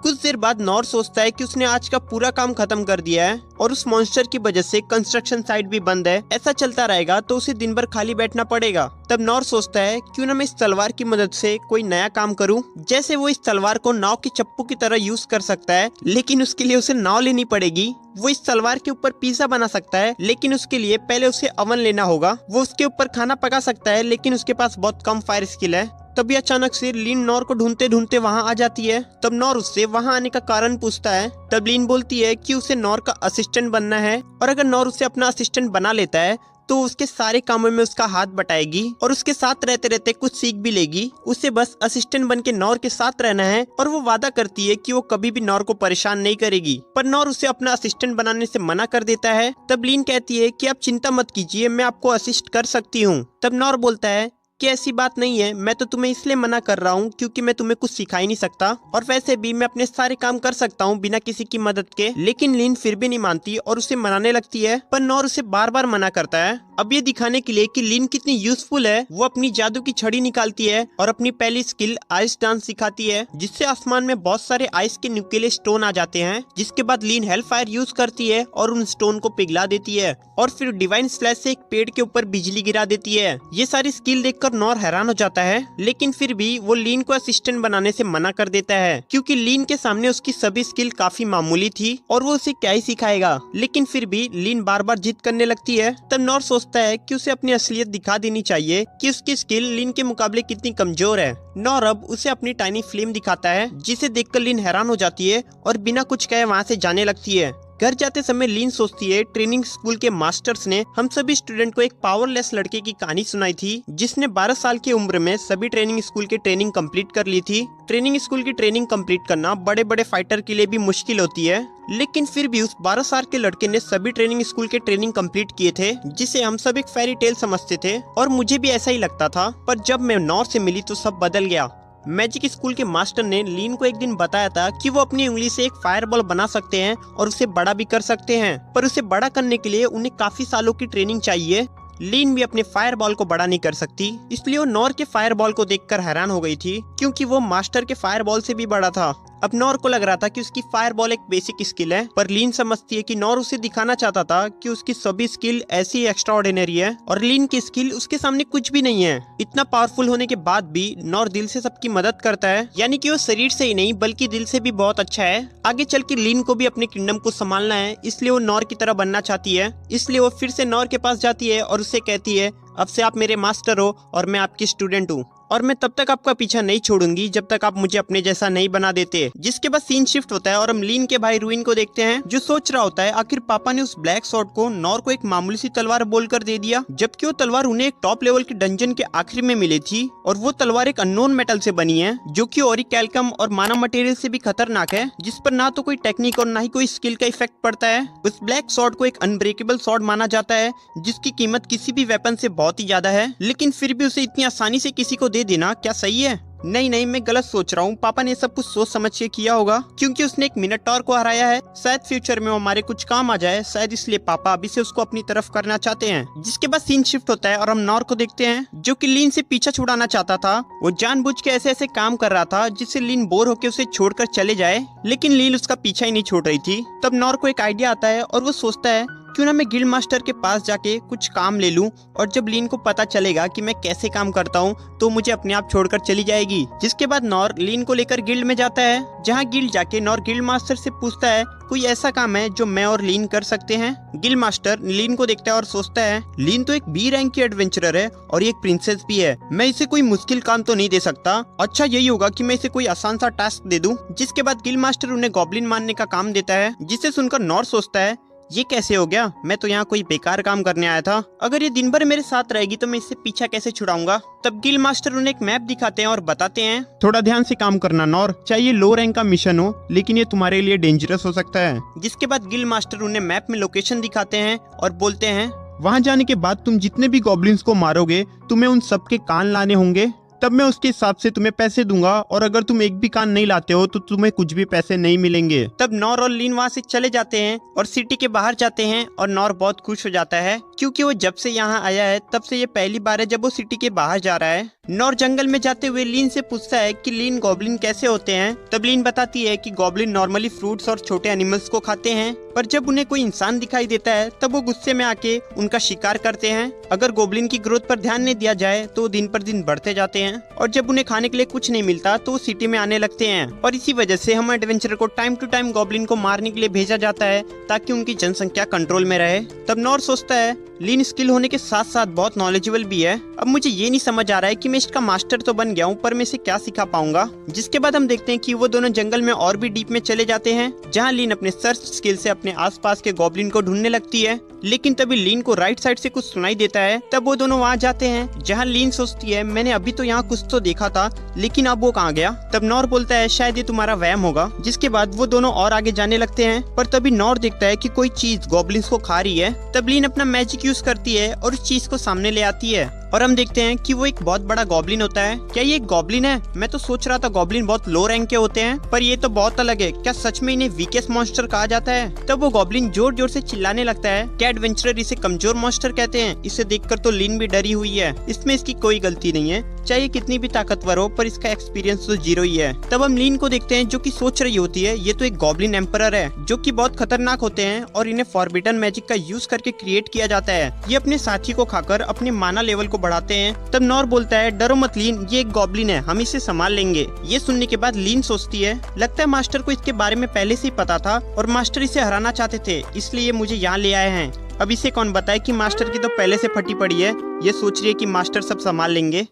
कुछ देर बाद नॉर सोचता है कि उसने आज का पूरा काम खत्म कर दिया है और उस मॉन्स्टर की वजह से कंस्ट्रक्शन साइट भी बंद है। ऐसा चलता रहेगा तो उसे दिन भर खाली बैठना पड़ेगा। तब नॉर सोचता है क्यों ना मैं इस तलवार की मदद से कोई नया काम करूं। जैसे वो इस तलवार को नाव के चप्पू की तरह यूज कर सकता है, लेकिन उसके लिए उसे नाव लेनी पड़ेगी। वो इस तलवार के ऊपर पिज्जा बना सकता है, लेकिन उसके लिए पहले उसे अवन लेना होगा। वो उसके ऊपर खाना पका सकता है, लेकिन उसके पास बहुत कम फायर स्किल है। तभी अचानक से लीन नॉर को ढूंढते ढूंढते वहां आ जाती है। तब नॉर उससे वहां आने का कारण पूछता है। तब लीन बोलती है कि उसे नॉर का असिस्टेंट बनना है और अगर नॉर उसे अपना असिस्टेंट बना लेता है तो उसके सारे कामों में उसका हाथ बटाएगी और उसके साथ रहते रहते कुछ सीख भी लेगी। उसे बस असिस्टेंट बन के नॉर के साथ रहना है और वो वादा करती है कि वो कभी भी नॉर को परेशान नहीं करेगी। पर नॉर उसे अपना असिस्टेंट बनाने से मना कर देता है। तब लीन कहती है कि आप चिंता मत कीजिए, मैं आपको असिस्ट कर सकती हूँ। तब नॉर बोलता है कि ऐसी बात नहीं है, मैं तो तुम्हें इसलिए मना कर रहा हूँ क्योंकि मैं तुम्हें कुछ सिखा ही नहीं सकता और वैसे भी मैं अपने सारे काम कर सकता हूँ बिना किसी की मदद के। लेकिन लीन फिर भी नहीं मानती और उसे मनाने लगती है, पर नॉर उसे बार बार मना करता है। अब ये दिखाने के लिए कि लीन कितनी यूजफुल है, वो अपनी जादू की छड़ी निकालती है और अपनी पहली स्किल आइस डांस सिखाती है, जिससे आसमान में बहुत सारे आइस के न्यूक्लियर स्टोन आ जाते हैं। जिसके बाद लीन हेल फायर यूज करती है और उन स्टोन को पिघला देती है और फिर डिवाइन स्लैश से एक पेड़ के ऊपर बिजली गिरा देती है। ये सारी स्किल देखकर नॉर हैरान हो जाता है, लेकिन फिर भी वो लीन को असिस्टेंट बनाने से मना कर देता है, क्योंकि लीन के सामने उसकी सभी स्किल काफी मामूली थी और वो उसे क्या ही सिखाएगा। लेकिन फिर भी लीन बार बार जिद करने लगती है। तब नॉर सोचता है कि उसे अपनी असलियत दिखा देनी चाहिए कि उसकी स्किल लीन के मुकाबले कितनी कमजोर है। नॉर अब उसे अपनी टाइनी फ्लेम दिखाता है, जिसे देखकर लीन हैरान हो जाती है और बिना कुछ कहे वहाँ से जाने लगती है। घर जाते समय लीन सोचती है ट्रेनिंग स्कूल के मास्टर्स ने हम सभी स्टूडेंट को एक पावरलेस लड़के की कहानी सुनाई थी, जिसने 12 साल की उम्र में सभी ट्रेनिंग स्कूल की ट्रेनिंग कंप्लीट कर ली थी। ट्रेनिंग स्कूल की ट्रेनिंग कंप्लीट करना बड़े बड़े फाइटर के लिए भी मुश्किल होती है, लेकिन फिर भी उस 12 साल के लड़के ने सभी ट्रेनिंग स्कूल के ट्रेनिंग कंप्लीट किए थे, जिसे हम सब एक फेरी टेल समझते थे और मुझे भी ऐसा ही लगता था। पर जब मैं नॉर से मिली तो सब बदल गया। मैजिक स्कूल के मास्टर ने लीन को एक दिन बताया था कि वो अपनी उंगली से एक फायरबॉल बना सकते हैं और उसे बड़ा भी कर सकते हैं, पर उसे बड़ा करने के लिए उन्हें काफी सालों की ट्रेनिंग चाहिए। लीन भी अपने फायरबॉल को बड़ा नहीं कर सकती, इसलिए वो नॉर के फायरबॉल को देखकर हैरान हो गई थी, क्योंकि वो मास्टर के फायरबॉल से भी बड़ा था। अब नॉर को लग रहा था कि उसकी फायरबॉल एक बेसिक स्किल है, पर लीन समझती है कि नॉर उसे दिखाना चाहता था कि उसकी सभी स्किल ऐसी एक्स्ट्रा ऑर्डिनरी है और लीन की स्किल उसके सामने कुछ भी नहीं है। इतना पावरफुल होने के बाद भी नॉर दिल से सबकी मदद करता है, यानी कि वो शरीर से ही नहीं बल्कि दिल से भी बहुत अच्छा है। आगे चल के लीन को भी अपने किंगडम को संभालना है, इसलिए वो नॉर की तरह बनना चाहती है। इसलिए वो फिर से नॉर के पास जाती है और उससे कहती है, अब से आप मेरे मास्टर हो और मैं आपकी स्टूडेंट हूँ और मैं तब तक आपका पीछा नहीं छोड़ूंगी जब तक आप मुझे अपने जैसा नहीं बना देते। जिसके बाद सीन शिफ्ट होता है और हम लीन के भाई रुइन को देखते हैं, जो सोच रहा होता है आखिर पापा ने उस ब्लैक सॉर्ड को नॉर को एक मामूली सी तलवार बोलकर दे दिया, जबकि वो तलवार उन्हें एक टॉप लेवल के डंजन के आखिर में मिली थी और वो तलवार एक अननोन मेटल से बनी है जो कि ऑरिकैल्कम और माना मटेरियल से भी खतरनाक है, जिस पर ना तो कोई टेक्निक और ना ही कोई स्किल का इफेक्ट पड़ता है। उस ब्लैक सॉर्ड को एक अनब्रेकेबल सॉर्ड माना जाता है जिसकी कीमत किसी भी वेपन से बहुत ही ज्यादा है, लेकिन फिर भी उसे इतनी आसानी से किसी को दे देना क्या सही है? नहीं, मैं गलत सोच रहा हूँ। पापा ने सब कुछ सोच समझ के किया होगा, क्योंकि उसने एक मिनटॉर को हराया है। शायद फ्यूचर में वो हमारे कुछ काम आ जाए, शायद इसलिए पापा अभी से उसको अपनी तरफ करना चाहते हैं। जिसके बाद सीन शिफ्ट होता है और हम नॉर को देखते हैं, जो कि लीन से पीछा छुड़ाना चाहता था। वो जानबूझ के ऐसे ऐसे काम कर रहा था जिससे लीन बोर होकर उसे छोड़कर चले जाए, लेकिन लीन उसका पीछा ही नहीं छोड़ रही थी। तब नॉर को एक आइडिया आता है और वो सोचता है क्यों ना मैं गिल्ड मास्टर के पास जाके कुछ काम ले लूं, और जब लीन को पता चलेगा कि मैं कैसे काम करता हूं तो मुझे अपने आप छोड़कर चली जाएगी। जिसके बाद नॉर लीन को लेकर गिल्ड में जाता है, जहां गिल्ड जाके नॉर गिल्ड मास्टर से पूछता है कोई ऐसा काम है जो मैं और लीन कर सकते हैं। गिल्ड मास्टर लीन को देखता है और सोचता है लीन तो एक बी रैंक की एडवेंचरर है और ये एक प्रिंसेस भी है, मैं इसे कोई मुश्किल काम तो नहीं दे सकता। अच्छा यही होगा कि मैं इसे कोई आसान सा टास्क दे दूं। जिसके बाद गिल्ड मास्टर उन्हें गॉब्लिन मारने का काम देता है, जिसे सुनकर नॉर सोचता है ये कैसे हो गया, मैं तो यहाँ कोई बेकार काम करने आया था। अगर ये दिन भर मेरे साथ रहेगी तो मैं इससे पीछा कैसे छुड़ाऊंगा। तब गिल्ड मास्टर उन्हें एक मैप दिखाते हैं और बताते हैं थोड़ा ध्यान से काम करना नॉर, चाहे ये लो रैंक का मिशन हो लेकिन ये तुम्हारे लिए डेंजरस हो सकता है। जिसके बाद गिल्ड मास्टर उन्हें मैप में लोकेशन दिखाते हैं और बोलते हैं वहाँ जाने के बाद तुम जितने भी गॉब्लिन्स को मारोगे तुम्हें उन सबके कान लाने होंगे, तब मैं उसके हिसाब से तुम्हें पैसे दूंगा, और अगर तुम एक भी कान नहीं लाते हो तो तुम्हें कुछ भी पैसे नहीं मिलेंगे। तब नॉर और लीन वहाँ से चले जाते हैं और सिटी के बाहर जाते हैं और नॉर बहुत खुश हो जाता है, क्योंकि वो जब से यहाँ आया है तब से ये पहली बार है जब वो सिटी के बाहर जा रहा है। नॉर जंगल में जाते हुए लीन से पूछता है कि लीन गॉब्लिन कैसे होते हैं। तब लीन बताती है कि गॉब्लिन नॉर्मली फ्रूट्स और छोटे एनिमल्स को खाते हैं, पर जब उन्हें कोई इंसान दिखाई देता है तब वो गुस्से में आके उनका शिकार करते हैं। अगर गॉब्लिन की ग्रोथ पर ध्यान नहीं दिया जाए तो दिन पर दिन बढ़ते जाते हैं, और जब उन्हें खाने के लिए कुछ नहीं मिलता तो वो सिटी में आने लगते हैं। और इसी वजह से हम एडवेंचरर को टाइम टू टाइम गॉब्लिन को मारने के लिए भेजा जाता है ताकि उनकी जनसंख्या कंट्रोल में रहे। तब नॉर सोचता है लीन स्किल होने के साथ साथ बहुत नॉलेजेबल भी है। अब मुझे ये नहीं समझ आ रहा है कि मैं इसका मास्टर तो बन गया हूँ, पर मैं इसे क्या सिखा पाऊंगा। जिसके बाद हम देखते हैं कि वो दोनों जंगल में और भी डीप में चले जाते हैं, जहाँ लीन अपने सर्च स्किल से अपने आसपास के गॉब्लिन को ढूंढने लगती है। लेकिन तभी लीन को राइट साइड से कुछ सुनाई देता है। तब वो दोनों वहाँ जाते हैं, जहाँ लीन सोचती है मैंने अभी तो यहाँ कुछ तो देखा था, लेकिन अब वो कहाँ गया। तब नॉर बोलता है शायद ये तुम्हारा वहम होगा। जिसके बाद वो दोनों और आगे जाने लगते हैं, पर तभी नॉर देखता है कि कोई चीज गॉब्लिन्स को खा रही है। तब लीन अपना मैजिक यूज करती है और उस चीज को सामने ले आती है, और हम देखते हैं कि वो एक बहुत बड़ा गॉब्लिन होता है। क्या ये एक गॉब्लिन है? मैं तो सोच रहा था गॉब्लिन बहुत लो रैंक के होते हैं, पर ये तो बहुत अलग है। क्या सच में इन्हें वीकेस्ट मॉन्स्टर कहा जाता है? तब वो गॉब्लिन जोर जोर से चिल्लाने लगता है। क्या एडवेंचरर इसे कमजोर मॉन्स्टर कहते हैं? इसे देखकर तो लीन भी डरी हुई है। इसमें इसकी कोई गलती नहीं है, चाहे कितनी भी ताकतवर हो, पर इसका एक्सपीरियंस तो जीरो ही है। तब हम लीन को देखते हैं जो कि सोच रही होती है ये तो एक गॉब्लिन एम्परर है, जो कि बहुत खतरनाक होते हैं और इन्हें फॉरबिडन मैजिक का यूज करके क्रिएट किया जाता है। ये अपने साथी को खाकर अपने माना लेवल को बढ़ाते हैं। तब नॉर बोलता है डरो मत लीन, ये एक गॉब्लिन है, हम इसे संभाल लेंगे। ये सुनने के बाद लीन सोचती है लगता है मास्टर को इसके बारे में पहले से ही पता था और मास्टर इसे हराना चाहते थे, इसलिए मुझे यहाँ ले आए हैं। अब इसे कौन बताए कि मास्टर की तो पहले से फटी पड़ी है, ये सोच रही है कि मास्टर सब संभाल लेंगे।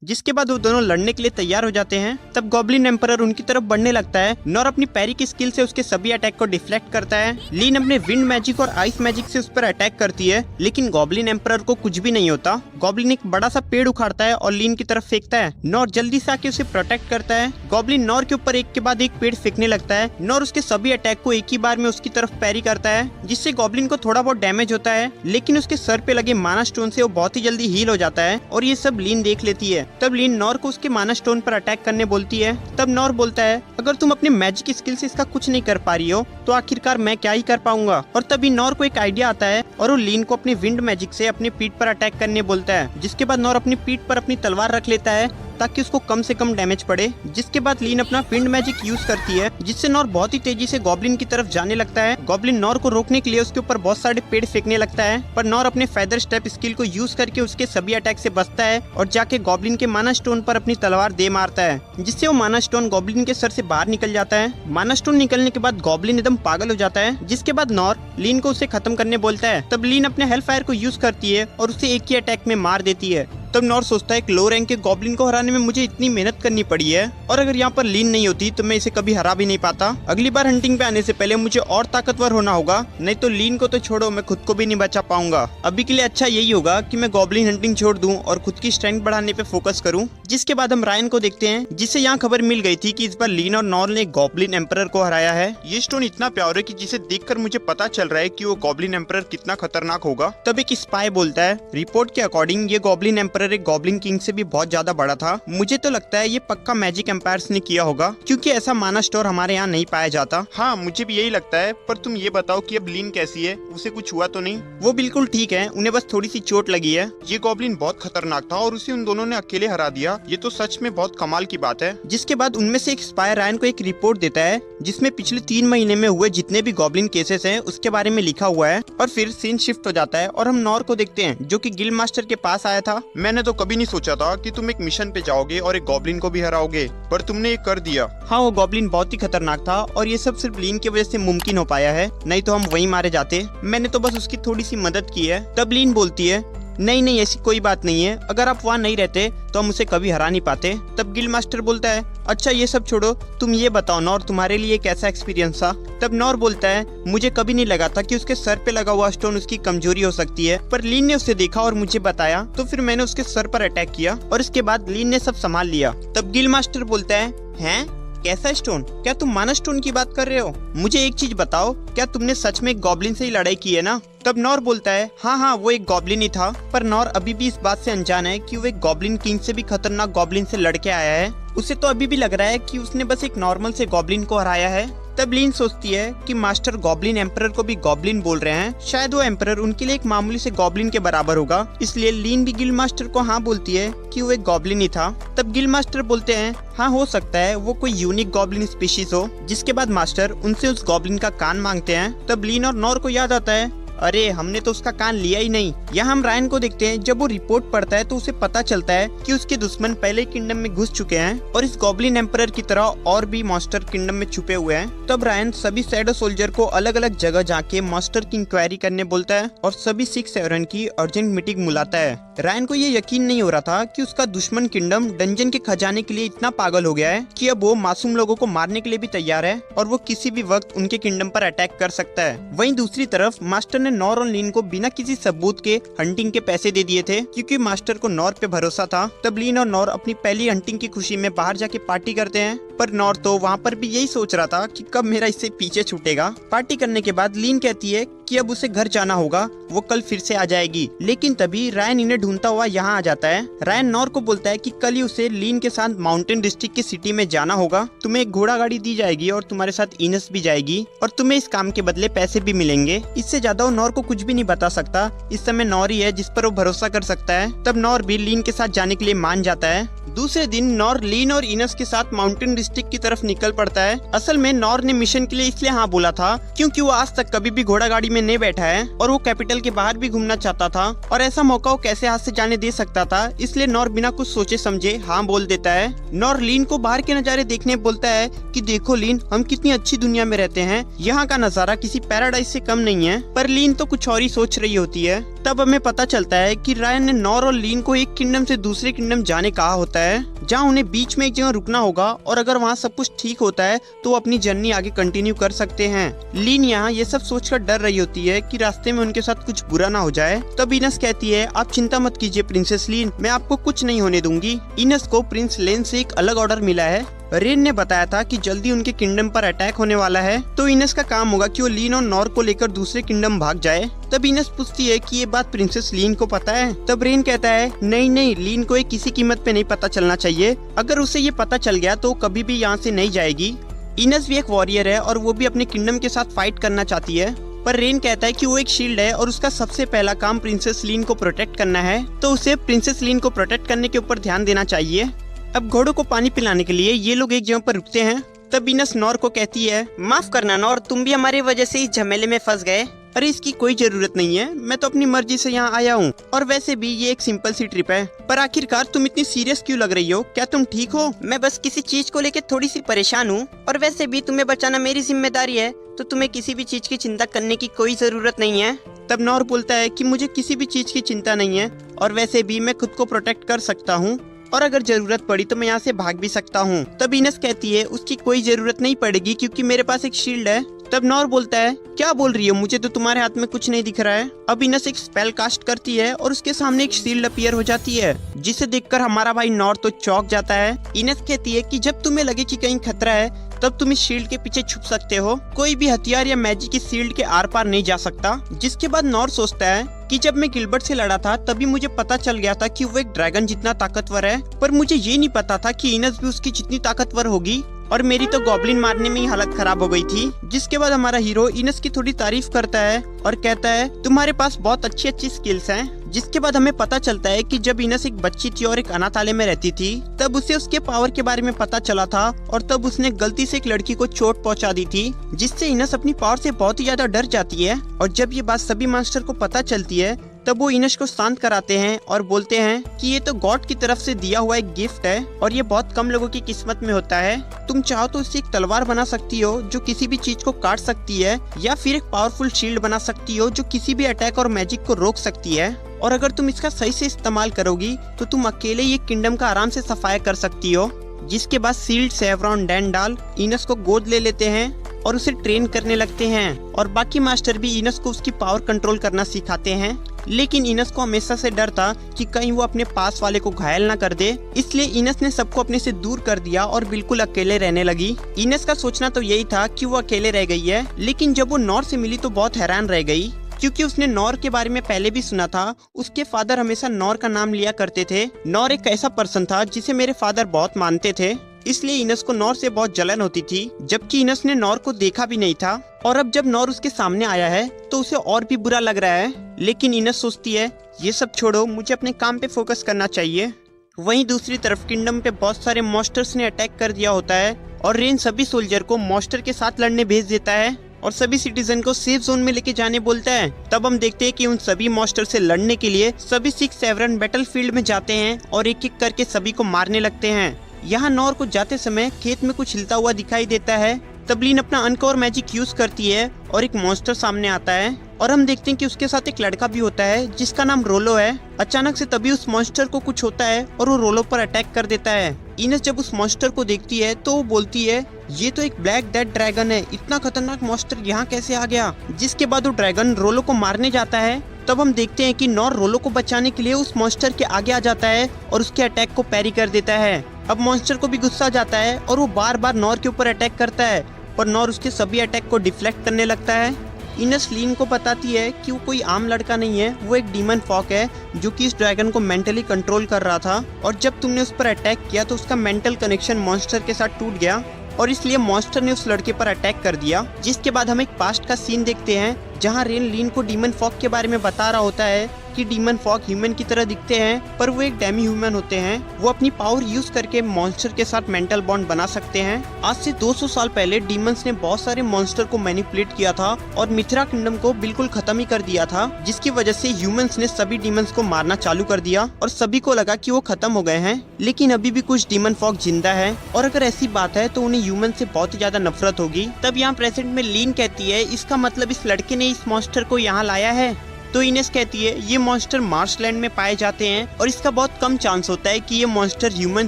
जिसके बाद वो दोनों लड़ने के लिए तैयार हो जाते हैं। तब गॉब्लिन एम्परर उनकी तरफ बढ़ने लगता है। नॉर अपनी पैरी की स्किल से उसके सभी अटैक को डिफ्लेक्ट करता है। लीन अपने विंड मैजिक और आइस मैजिक से उस पर अटैक करती है, लेकिन गॉब्लिन एम्परर को कुछ भी नहीं होता। गॉब्लिन एक बड़ा सा पेड़ उखाड़ता है और लीन की तरफ फेंकता है। नॉर जल्दी से आके उसे प्रोटेक्ट करता है। गॉब्लिन नॉर के ऊपर एक के बाद एक पेड़ फेंकने लगता है। नॉर उसके सभी अटैक को एक ही बार में उसकी तरफ पैरी करता है, जिससे गॉब्लिन को थोड़ा बहुत डैमेज होता है, लेकिन उसके सर पे लगे माना स्टोन से वो बहुत ही जल्दी हील हो जाता है। और ये सब लीन देख लेती है। तब लीन नॉर को उसके माना स्टोन पर अटैक करने बोलती है। तब नॉर बोलता है अगर तुम अपने मैजिक स्किल से इसका कुछ नहीं कर पा रही हो तो आखिरकार मैं क्या ही कर पाऊंगा। और तभी नॉर को एक आइडिया आता है और वो लीन को अपने विंड मैजिक से अपनी पीठ पर अटैक करने बोलता है। जिसके बाद नॉर अपनी पीठ पर अपनी तलवार रख लेता है ताकि उसको कम से कम डैमेज पड़े। जिसके बाद लीन अपना विंड मैजिक यूज करती है, जिससे नॉर बहुत ही तेजी से गॉब्लिन की तरफ जाने लगता है। गॉब्लिन नॉर को रोकने के लिए उसके ऊपर बहुत सारे पेड़ फेंकने लगता है, पर नॉर अपने फेदर स्टेप स्किल को यूज करके उसके सभी अटैक से बचता है और जाके गॉब्लिन के माना स्टोन पर अपनी तलवार दे मारता है, जिससे वो माना स्टोन गॉब्लिन के सर से बाहर निकल जाता है। माना स्टोन निकलने के बाद गॉब्लिन एकदम पागल हो जाता है, जिसके बाद नॉर लीन को उसे खत्म करने बोलता है। तब लीन अपने हेल फायर को यूज करती है और उसे एक ही अटैक में मार देती है। तब नॉर सोचता है कि लो रैंक के गॉब्लिन को हराने में मुझे इतनी मेहनत करनी पड़ी है, और अगर यहाँ पर लीन नहीं होती तो मैं इसे कभी हरा भी नहीं पाता। अगली बार हंटिंग पे आने से पहले मुझे और ताकतवर होना होगा, नहीं तो लीन को तो छोड़ो, मैं खुद को भी नहीं बचा पाऊंगा। अभी के लिए अच्छा यही होगा कि मैं गॉब्लिन हंटिंग छोड़ दूं और खुद की स्ट्रेंथ बढ़ाने पे फोकस करूं। जिसके बाद हम रायन को देखते हैं, जिससे यहाँ खबर मिल गई थी कि इस बार लीन और नॉर ने गॉब्लिन एम्परर को हराया है। ये स्टोन इतना प्यारा है कि जिसे देखकर मुझे पता चल रहा है कि वो गॉब्लिन एम्परर कितना खतरनाक होगा। तब एक स्पाई बोलता है, रिपोर्ट के अकॉर्डिंग ये गॉब्लिन एम्परर एक गॉब्लिन किंग से भी बहुत ज्यादा बड़ा था। मुझे तो लगता है ये पक्का मैजिक एम्पायर्स ने किया होगा, क्योंकि ऐसा माना स्टोर हमारे यहाँ नहीं पाया जाता। हाँ, मुझे भी यही लगता है। पर तुम ये बताओ कि अब लीन कैसी है, उसे कुछ हुआ तो नहीं? वो बिल्कुल ठीक है, उन्हें बस थोड़ी सी चोट लगी है। ये गॉब्लिन बहुत खतरनाक था और उसे उन दोनों ने अकेले हरा दिया। ये तो सच में बहुत कमाल की बात है। जिसके बाद उनमें से एक स्पाई रायन को एक रिपोर्ट देता है, जिसमें पिछले 3 महीने में हुए जितने भी गॉब्लिन केसेस हैं उसके बारे में लिखा हुआ है। और फिर सीन शिफ्ट हो जाता है और हम नॉर को देखते हैं, जो कि गिल्ड मास्टर के पास आया था। मैंने तो कभी नहीं सोचा था कि तुम एक मिशन पे जाओगे और एक गॉब्लिन को भी हराओगे, पर तुमने ये कर दिया। हाँ, वो गॉब्लिन बहुत ही खतरनाक था और ये सब सिर्फ लीन की वजह से मुमकिन हो पाया है, नहीं तो हम वहीं मारे जाते। मैंने तो बस उसकी थोड़ी सी मदद की है। तब लीन बोलती है, नहीं ऐसी कोई बात नहीं है, अगर आप वहाँ नहीं रहते तो हम उसे कभी हरा नहीं पाते। तब गिल्ड मास्टर बोलता है, अच्छा ये सब छोड़ो, तुम ये बताओ नॉर, तुम्हारे लिए कैसा एक्सपीरियंस था? तब नॉर बोलता है, मुझे कभी नहीं लगा था कि उसके सर पे लगा हुआ स्टोन उसकी कमजोरी हो सकती है, पर लीन ने उसे देखा और मुझे बताया, तो फिर मैंने उसके सर पर अटैक किया और इसके बाद लीन ने सब संभाल लिया। तब गिल्ड मास्टर बोलता है, हैं? कैसा स्टोन? क्या तुम माना स्टोन की बात कर रहे हो? मुझे एक चीज बताओ, क्या तुमने सच में एक गॉब्लिन से ही लड़ाई की है ना? तब नॉर बोलता है, हाँ वो एक गॉब्लिन ही था, पर नॉर अभी भी इस बात से अनजान है कि वो एक गॉब्लिन किंग से भी खतरनाक गॉब्लिन से लड़के आया है। उसे तो अभी भी लग रहा है कि उसने बस एक नॉर्मल से गॉब्लिन को हराया है। तब लीन सोचती है कि मास्टर गॉब्लिन एम्परर को भी गॉब्लिन बोल रहे हैं, शायद वो एम्परर उनके लिए एक मामूली से गॉब्लिन के बराबर होगा। इसलिए लीन भी गिल्ड मास्टर को हाँ बोलती है कि वो एक गॉब्लिन ही था। तब गिल्ड मास्टर बोलते हैं, हाँ हो सकता है वो कोई यूनिक गॉब्लिन स्पीशीज हो। जिसके बाद मास्टर उनसे उस गॉब्लिन का कान मांगते हैं। तब लीन और नॉर को याद आता है, अरे हमने तो उसका कान लिया ही नहीं। यहाँ हम रायन को देखते हैं, जब वो रिपोर्ट पढ़ता है तो उसे पता चलता है कि उसके दुश्मन पहले किंगडम में घुस चुके हैं और इस गॉब्लिन एम्परर की तरह और भी मास्टर किंगडम में छुपे हुए हैं। तब रायन सभी शैडो सोल्जर को अलग अलग जगह जाके मास्टर की इंक्वायरी करने बोलता है और सभी 6 सेवरन की अर्जेंट मीटिंग बुलाता है। रायन को ये यकीन नहीं हो रहा था कि उसका दुश्मन किंगडम डंजन के खजाने के लिए इतना पागल हो गया है कि अब वो मासूम लोगों को मारने के लिए भी तैयार है और वो किसी भी वक्त उनके किंगडम पर अटैक कर सकता है। वहीं दूसरी तरफ मास्टर ने नॉर और लीन को बिना किसी सबूत के हंटिंग के पैसे दे दिए थे, क्योंकि मास्टर को नॉर पे भरोसा था। तब लीन और नॉर अपनी पहली हंटिंग की खुशी में बाहर जाके पार्टी करते हैं, पर नॉर तो वहाँ पर भी यही सोच रहा था कि कब मेरा इससे पीछे छूटेगा। पार्टी करने के बाद लीन कहती है कि अब उसे घर जाना होगा, वो कल फिर से आ जाएगी। लेकिन तभी रायन इन्हें ढूंढता हुआ यहाँ आ जाता है। रायन नॉर को बोलता है कि कल ही उसे लीन के साथ माउंटेन डिस्ट्रिक्ट की सिटी में जाना होगा, तुम्हें एक घोड़ा गाड़ी दी जाएगी और तुम्हारे साथ इनस भी जाएगी और तुम्हें इस काम के बदले पैसे भी मिलेंगे। इससे ज्यादा वो नॉर को कुछ भी नहीं बता सकता। इस समय नॉर ही है जिस पर वो भरोसा कर सकता है। तब नॉर भी लीन के साथ जाने के लिए मान जाता है। दूसरे दिन नॉर लीन और इनस के साथ माउंटेन डिस्ट्रिक्ट की तरफ निकल पड़ता है। असल में नॉर ने मिशन के लिए इसलिए हाँ बोला था क्योंकि वो आज तक कभी भी घोड़ा गाड़ी में नहीं बैठा है और वो कैपिटल के बाहर भी घूमना चाहता था, और ऐसा मौका वो कैसे हाथ से जाने दे सकता था। इसलिए नॉर बिना कुछ सोचे समझे हाँ बोल देता है। नॉर लीन को बाहर के नजारे देखने बोलता है कि देखो लीन, हम कितनी अच्छी दुनिया में रहते हैं, यहाँ का नजारा किसी पैराडाइज से कम नहीं है। पर लीन तो कुछ और ही सोच रही होती है। तब हमें पता चलता है कि रायन ने नॉर और लीन को एक किंगडम से दूसरे किंगडम जाने कहा होता है, जहाँ उन्हें बीच में एक जगह रुकना होगा और अगर वहाँ सब कुछ ठीक होता है तो वो अपनी जर्नी आगे कंटिन्यू कर सकते हैं। लीन यहाँ ये सब सोचकर डर रही होती है कि रास्ते में उनके साथ कुछ बुरा ना हो जाए। तब इनस कहती है, आप चिंता मत कीजिए प्रिंसेस लीन, मैं आपको कुछ नहीं होने दूंगी। इनस को प्रिंस लेन से एक अलग ऑर्डर मिला है। रेन ने बताया था कि जल्दी उनके किंगडम पर अटैक होने वाला है, तो इनस का काम होगा कि वो लीन और नॉर को लेकर दूसरे किंगडम भाग जाए। तब इनस पूछती है कि ये बात प्रिंसेस लीन को पता है? तब रेन कहता है, नहीं लीन को ये किसी कीमत पे नहीं पता चलना चाहिए, अगर उसे ये पता चल गया तो कभी भी यहाँ से नहीं जाएगी। इनस भी एक वॉरियर है और वो भी अपने किंगडम के साथ फाइट करना चाहती है, पर रेन कहता है कि वो एक शील्ड है और उसका सबसे पहला काम प्रिंसेस लीन को प्रोटेक्ट करना है, तो उसे प्रिंसेस लीन को प्रोटेक्ट करने के ऊपर ध्यान देना चाहिए। अब घोड़ों को पानी पिलाने के लिए ये लोग एक जगह पर रुकते हैं। तब इनस नॉर को कहती है, माफ करना नॉर, तुम भी हमारी वजह से इस झमेले में फंस गए। अरे इसकी कोई जरूरत नहीं है, मैं तो अपनी मर्जी से यहाँ आया हूँ, और वैसे भी ये एक सिंपल सी ट्रिप है। पर आखिरकार तुम इतनी सीरियस क्यों लग रही हो, क्या तुम ठीक हो? मैं बस किसी चीज को लेकर थोड़ी सी परेशान हूँ, और वैसे भी तुम्हें बचाना मेरी जिम्मेदारी है, तो तुम्हें किसी भी चीज की चिंता करने की कोई जरूरत नहीं है। तब नॉर बोलता है कि मुझे किसी भी चीज की चिंता नहीं है, और वैसे भी मैं खुद को प्रोटेक्ट कर सकता हूँ, और अगर जरूरत पड़ी तो मैं यहाँ से भाग भी सकता हूँ। तब इनस कहती है, उसकी कोई जरूरत नहीं पड़ेगी क्योंकि मेरे पास एक शील्ड है। तब नॉर बोलता है, क्या बोल रही हो, मुझे तो तुम्हारे हाथ में कुछ नहीं दिख रहा है। अब इनस एक स्पेल कास्ट करती है और उसके सामने एक शील्ड अपीयर हो जाती है, जिसे देखकर हमारा भाई नॉर तो चौंक जाता है। इनस कहती है कि जब तुम्हें लगे कि कहीं खतरा है तब तुम इस शील्ड के पीछे छुप सकते हो, कोई भी हथियार या मैजिक इस शील्ड के आर पार नहीं जा सकता। जिसके बाद नॉर सोचता है कि जब मैं गिलबर्ट से लड़ा था तभी मुझे पता चल गया था कि वो एक ड्रैगन जितना ताकतवर है, पर मुझे ये नहीं पता था कि इनस भी उसकी जितनी ताकतवर होगी, और मेरी तो गॉब्लिन मारने में ही हालत खराब हो गई थी। जिसके बाद हमारा हीरो इनस की थोड़ी तारीफ करता है और कहता है, तुम्हारे पास बहुत अच्छी स्किल्स हैं। जिसके बाद हमें पता चलता है कि जब इनस एक बच्ची थी और एक अनाथालय में रहती थी, तब उसे उसके पावर के बारे में पता चला था, और तब उसने गलती से एक लड़की को चोट पहुंचा दी थी, जिससे इनस अपनी पावर से बहुत ही ज्यादा डर जाती है। और जब ये बात सभी मास्टर को पता चलती है तब वो इनस को शांत कराते हैं और बोलते हैं कि ये तो गॉड की तरफ से दिया हुआ एक गिफ्ट है, और ये बहुत कम लोगों की किस्मत में होता है। तुम चाहो तो इससे एक तलवार बना सकती हो जो किसी भी चीज को काट सकती है, या फिर एक पावरफुल शील्ड बना सकती हो जो किसी भी अटैक और मैजिक को रोक सकती है। और अगर तुम इसका सही से इस्तेमाल करोगी तो तुम अकेले ये किंगडम का आराम से सफाया कर सकती हो। जिसके बाद सील्ड, सेवरॉन, डैंडाल इनस को गोद ले लेते हैं और उसे ट्रेन करने लगते हैं, और बाकी मास्टर भी इनस को उसकी पावर कंट्रोल करना सिखाते हैं। लेकिन इनस को हमेशा से डर था कि कहीं वो अपने पास वाले को घायल ना कर दे, इसलिए इनस ने सबको अपने से दूर कर दिया और बिल्कुल अकेले रहने लगी। इनस का सोचना तो यही था कि वो अकेले रह गई है, लेकिन जब वो नॉर से मिली तो बहुत हैरान रह गई, क्योंकि उसने नॉर के बारे में पहले भी सुना था। उसके फादर हमेशा नॉर का नाम लिया करते थे। नॉर एक ऐसा पर्सन था जिसे मेरे फादर बहुत मानते थे, इसलिए इनस को नॉर से बहुत जलन होती थी, जबकि इनस ने नॉर को देखा भी नहीं था। और अब जब नॉर उसके सामने आया है तो उसे और भी बुरा लग रहा है, लेकिन इनस सोचती है, ये सब छोड़ो, मुझे अपने काम पे फोकस करना चाहिए। वहीं दूसरी तरफ किंगडम पे बहुत सारे मॉन्स्टर्स ने अटैक कर दिया होता है, और रेन सभी सोल्जर को मॉन्स्टर के साथ लड़ने भेज देता है और सभी सिटीजन को सेफ जोन में लेके जाने बोलता है। तब हम देखते हैं कि उन सभी मॉन्स्टर से लड़ने के लिए सभी 6 सेवरन बैटलफील्ड में जाते हैं और एक एक करके सभी को मारने लगते हैं। यहाँ नॉर को जाते समय खेत में कुछ हिलता हुआ दिखाई देता है। तब लीन अपना अनकोर मैजिक यूज करती है और एक मॉन्स्टर सामने आता है, और हम देखते हैं कि उसके साथ एक लड़का भी होता है जिसका नाम रोलो है। अचानक से तभी उस मॉन्स्टर को कुछ होता है और वो रोलो पर अटैक कर देता है। इनस जब उस मॉन्स्टर को देखती है तो वो बोलती है, ये तो एक ब्लैक डेथ ड्रैगन है, इतना खतरनाक मॉन्स्टर यहाँ कैसे आ गया। जिसके बाद वो ड्रैगन रोलो को मारने जाता है। तब हम देखते हैं कि नॉर रोलो को बचाने के लिए उस मॉन्स्टर के आगे आ जाता है और उसके अटैक को पैरी कर देता है। अब मॉन्स्टर को भी गुस्सा जाता है और वो बार बार नॉर के ऊपर अटैक करता है, पर नॉर उसके सभी अटैक को डिफ्लेक्ट करने लगता है। इनस लीन को बताती है कि वो कोई आम लड़का नहीं है, वो एक डीमन फॉक है जो कि इस ड्रैगन को मेंटली कंट्रोल कर रहा था, और जब तुमने उस पर अटैक किया तो उसका मेंटल कनेक्शन मॉन्स्टर के साथ टूट गया, और इसलिए मॉन्स्टर ने उस लड़के पर अटैक कर दिया। जिसके बाद हम एक पास्ट का सीन देखते हैं जहां रेन लीन को डीमन फॉक के बारे में बता रहा होता है कि डीमन फॉक ह्यूमन की तरह दिखते हैं, पर वो एक डेमी ह्यूमन होते हैं। वो अपनी पावर यूज करके मॉन्स्टर के साथ मेंटल बॉन्ड बना सकते हैं। आज से 200 साल पहले डीमंस ने बहुत सारे मॉन्स्टर को मैनिपुलेट किया था और मिथरा किंगडम को बिल्कुल खत्म ही कर दिया था, जिसकी वजह से ह्यूमंस ने सभी डीमंस को मारना चालू कर दिया और सभी को लगा कि वो खत्म हो गए हैं। लेकिन अभी भी कुछ डीमन फॉक जिंदा है, और अगर ऐसी बात है तो उन्हें ह्यूमन से बहुत ही ज्यादा नफरत होगी। तब यहाँ प्रेजेंट में लीन कहती है, इसका मतलब इस लड़के ने इस मॉन्स्टर को यहाँ लाया है। तो इनेस कहती है, ये मॉन्स्टर मार्शलैंड में पाए जाते हैं और इसका बहुत कम चांस होता है कि ये मॉन्स्टर ह्यूमन